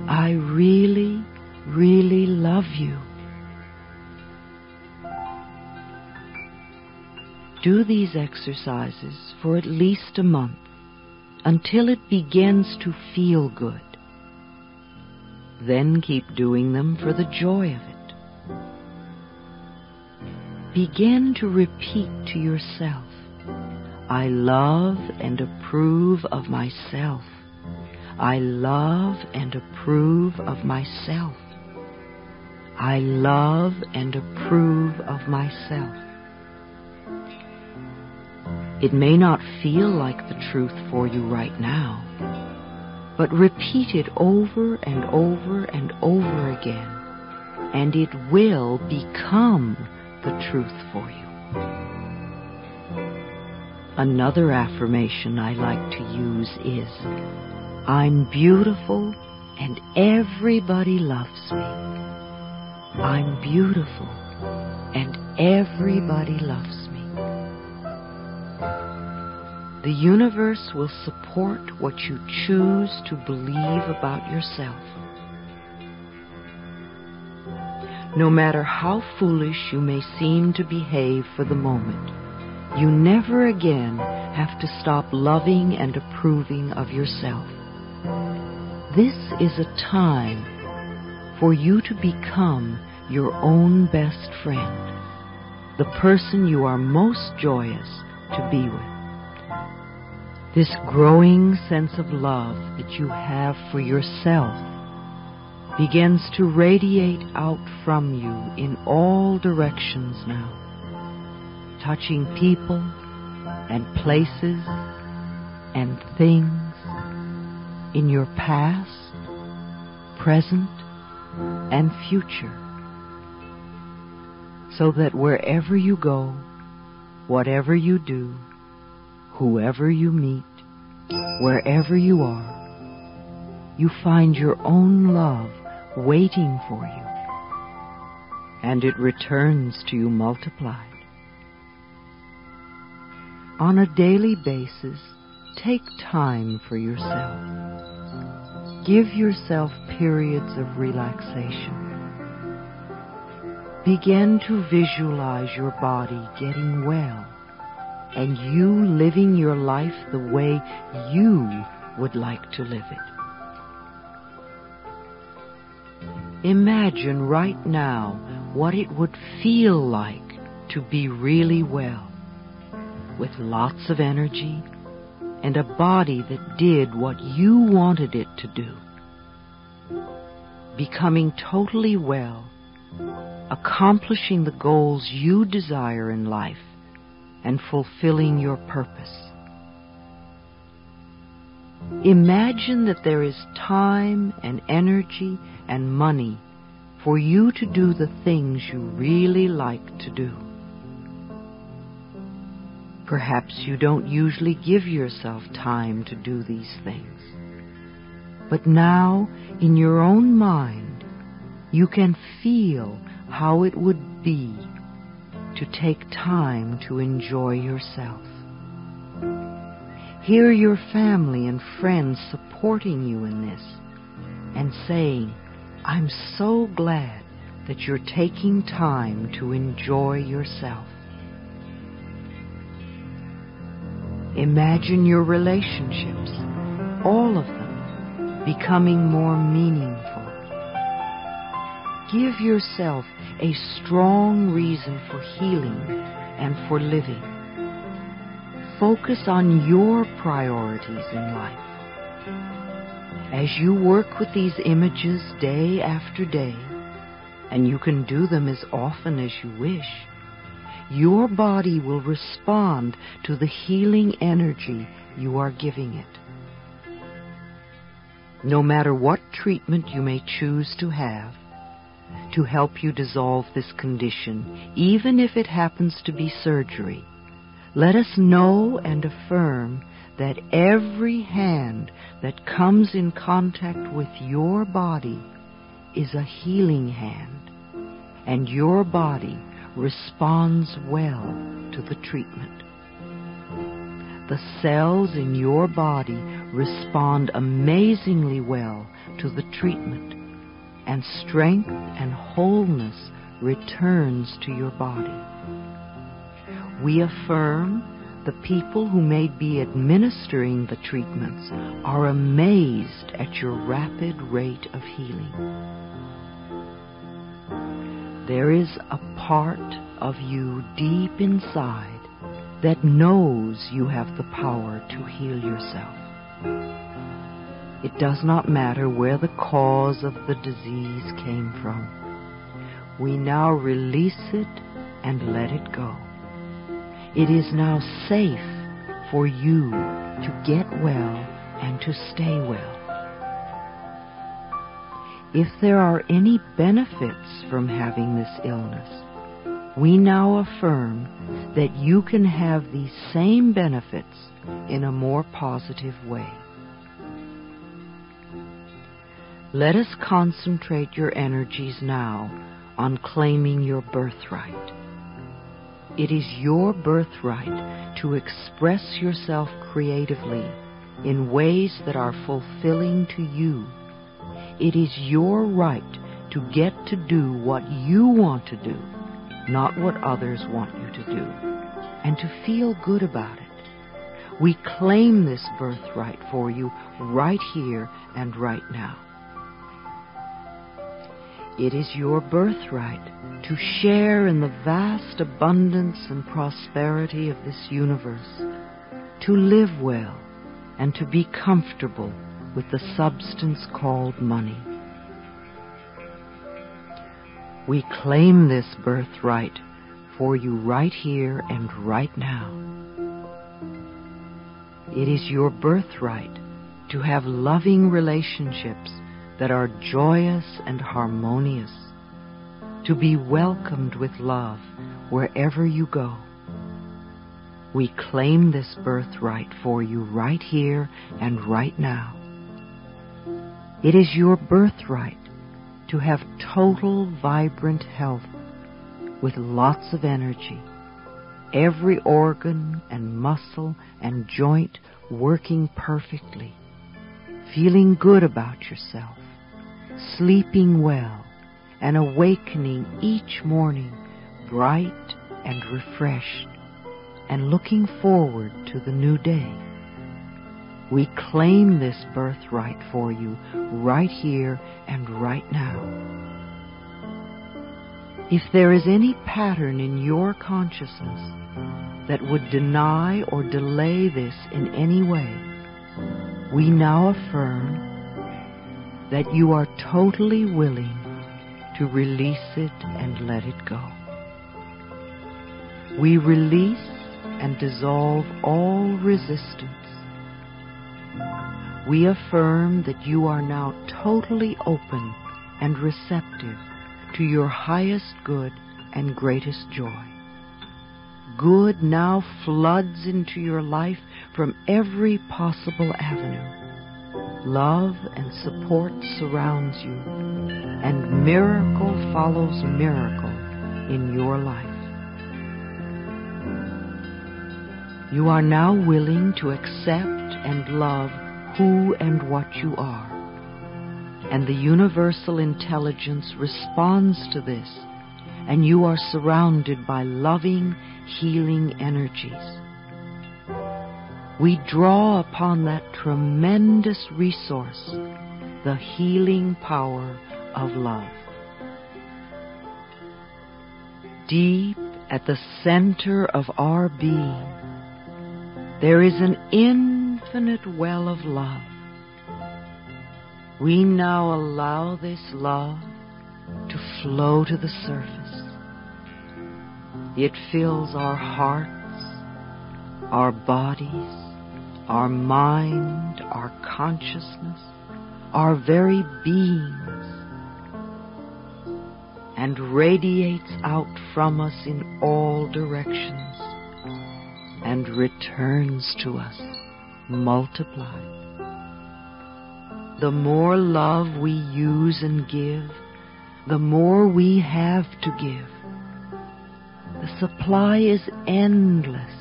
S1: I really, really love you. Do these exercises for at least a month until it begins to feel good. Then keep doing them for the joy of it. Begin to repeat to yourself, I love and approve of myself. I love and approve of myself. I love and approve of myself. It may not feel like the truth for you right now, but repeat it over and over and over again, and it will become the truth for you. Another affirmation I like to use is, I'm beautiful and everybody loves me. I'm beautiful and everybody loves me. The universe will support what you choose to believe about yourself. No matter how foolish you may seem to behave for the moment, you never again have to stop loving and approving of yourself. This is a time for you to become your own best friend, the person you are most joyous to be with. This growing sense of love that you have for yourself begins to radiate out from you in all directions now, touching people and places and things in your past, present, and future, so that wherever you go, whatever you do, whoever you meet, wherever you are, you find your own love waiting for you, and it returns to you multiplied. On a daily basis, take time for yourself. Give yourself periods of relaxation. Begin to visualize your body getting well, and you living your life the way you would like to live it. Imagine right now what it would feel like to be really well, with lots of energy and a body that did what you wanted it to do. Becoming totally well, accomplishing the goals you desire in life, and fulfilling your purpose. Imagine that there is time and energy and money for you to do the things you really like to do. Perhaps you don't usually give yourself time to do these things, but now, in your own mind, you can feel how it would be to take time to enjoy yourself. Hear your family and friends supporting you in this and saying, I'm so glad that you're taking time to enjoy yourself. Imagine your relationships, all of them, becoming more meaningful. Give yourself a strong reason for healing and for living. Focus on your priorities in life. As you work with these images day after day, and you can do them as often as you wish, your body will respond to the healing energy you are giving it. No matter what treatment you may choose to have to help you dissolve this condition, even if it happens to be surgery, let us know and affirm that every hand that comes in contact with your body is a healing hand, and your body responds well to the treatment. The cells in your body respond amazingly well to the treatment, and strength and wholeness returns to your body. We affirm the people who may be administering the treatments are amazed at your rapid rate of healing. There is a part of you deep inside that knows you have the power to heal yourself. It does not matter where the cause of the disease came from. We now release it and let it go. It is now safe for you to get well and to stay well. If there are any benefits from having this illness, we now affirm that you can have these same benefits in a more positive way. Let us concentrate your energies now on claiming your birthright. It is your birthright to express yourself creatively in ways that are fulfilling to you. It is your right to get to do what you want to do, not what others want you to do, and to feel good about it. We claim this birthright for you right here and right now. It is your birthright to share in the vast abundance and prosperity of this universe, to live well, and to be comfortable with the substance called money. We claim this birthright for you right here and right now. It is your birthright to have loving relationships that are joyous and harmonious, to be welcomed with love wherever you go. We claim this birthright for you right here and right now. It is your birthright to have total vibrant health with lots of energy, every organ and muscle and joint working perfectly, feeling good about yourself, sleeping well, and awakening each morning bright and refreshed, and looking forward to the new day. We claim this birthright for you right here and right now. If there is any pattern in your consciousness that would deny or delay this in any way, we now affirm that you are totally willing to release it and let it go. We release and dissolve all resistance. We affirm that you are now totally open and receptive to your highest good and greatest joy. Good now floods into your life from every possible avenue. Love and support surrounds you, and miracle follows miracle in your life. You are now willing to accept and love who and what you are, and the universal intelligence responds to this, and you are surrounded by loving, healing energies. We draw upon that tremendous resource, the healing power of love. Deep at the center of our being, there is an infinite well of love. We now allow this love to flow to the surface. It fills our hearts, our bodies, our mind, our consciousness, our very beings, and radiates out from us in all directions and returns to us multiplied. The more love we use and give, the more we have to give. The supply is endless.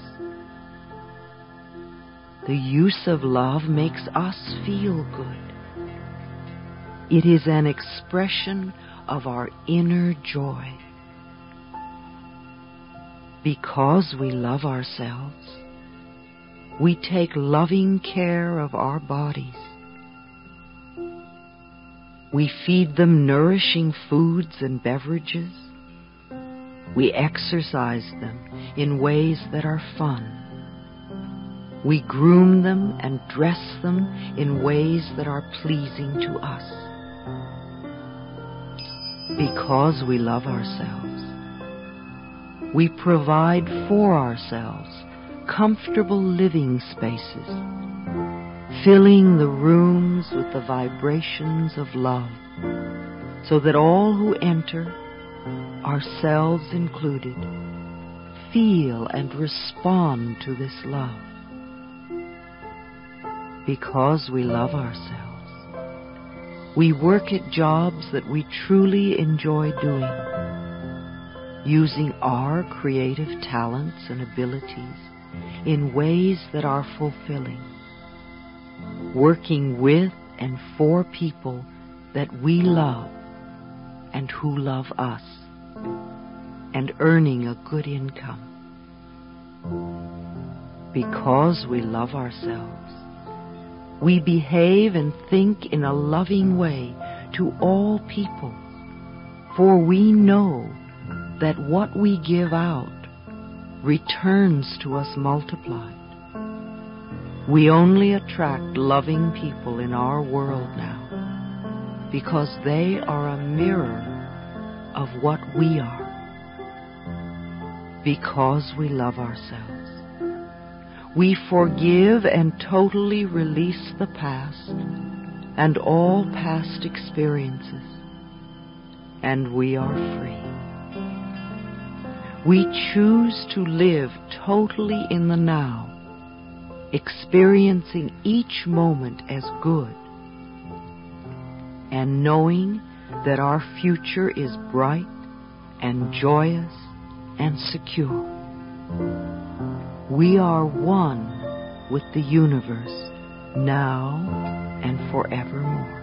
S1: The use of love makes us feel good. It is an expression of our inner joy. Because we love ourselves, we take loving care of our bodies. We feed them nourishing foods and beverages. We exercise them in ways that are fun. We groom them and dress them in ways that are pleasing to us. Because we love ourselves, we provide for ourselves comfortable living spaces, filling the rooms with the vibrations of love, so that all who enter, ourselves included, feel and respond to this love. Because we love ourselves, we work at jobs that we truly enjoy doing, using our creative talents and abilities in ways that are fulfilling, working with and for people that we love and who love us, and earning a good income. Because we love ourselves, we behave and think in a loving way to all people, for we know that what we give out returns to us multiplied. We only attract loving people in our world now because they are a mirror of what we are. Because we love ourselves, we forgive and totally release the past and all past experiences, and we are free. We choose to live totally in the now, experiencing each moment as good, and knowing that our future is bright and joyous and secure. We are one with the universe now and forevermore.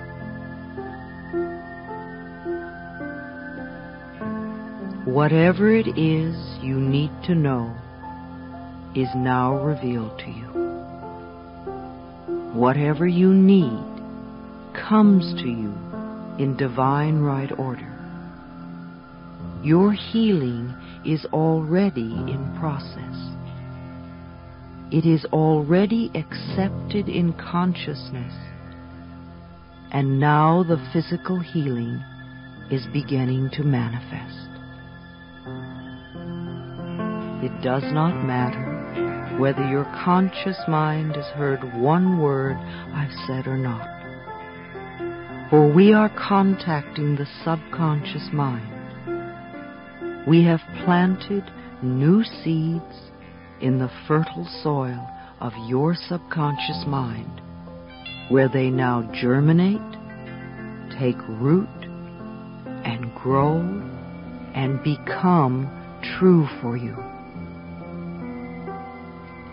S1: Whatever it is you need to know is now revealed to you. Whatever you need comes to you in divine right order. Your healing is already in process. It is already accepted in consciousness, and now the physical healing is beginning to manifest. It does not matter whether your conscious mind has heard one word I've said or not, for we are contacting the subconscious mind. We have planted new seeds in the fertile soil of your subconscious mind, where they now germinate, take root, and grow, and become true for you.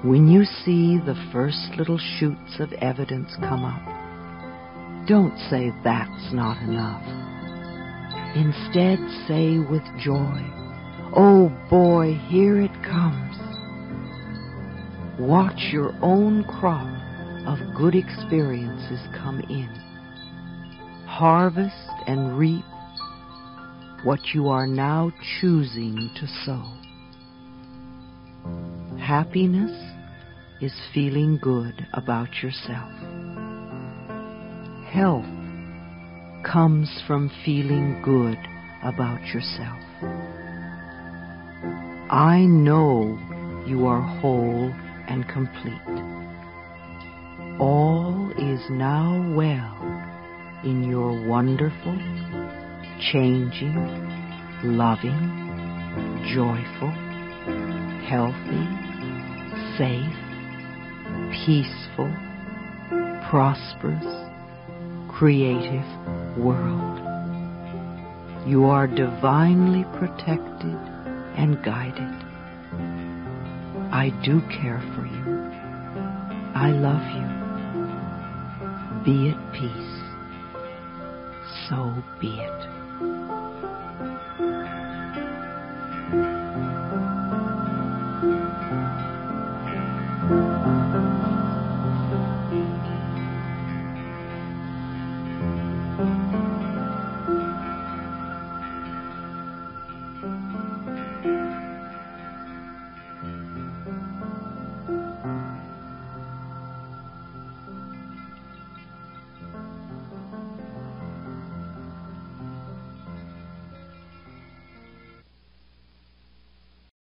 S1: When you see the first little shoots of evidence come up, don't say that's not enough. Instead, say with joy, "Oh boy, here it comes." Watch your own crop of good experiences come in. Harvest and reap what you are now choosing to sow. Happiness is feeling good about yourself. Health comes from feeling good about yourself. I know you are whole and complete. All is now well in your wonderful, changing, loving, joyful, healthy, safe, peaceful, prosperous, creative world. You are divinely protected and guided. I do care for you. I love you. Be at peace. So be it.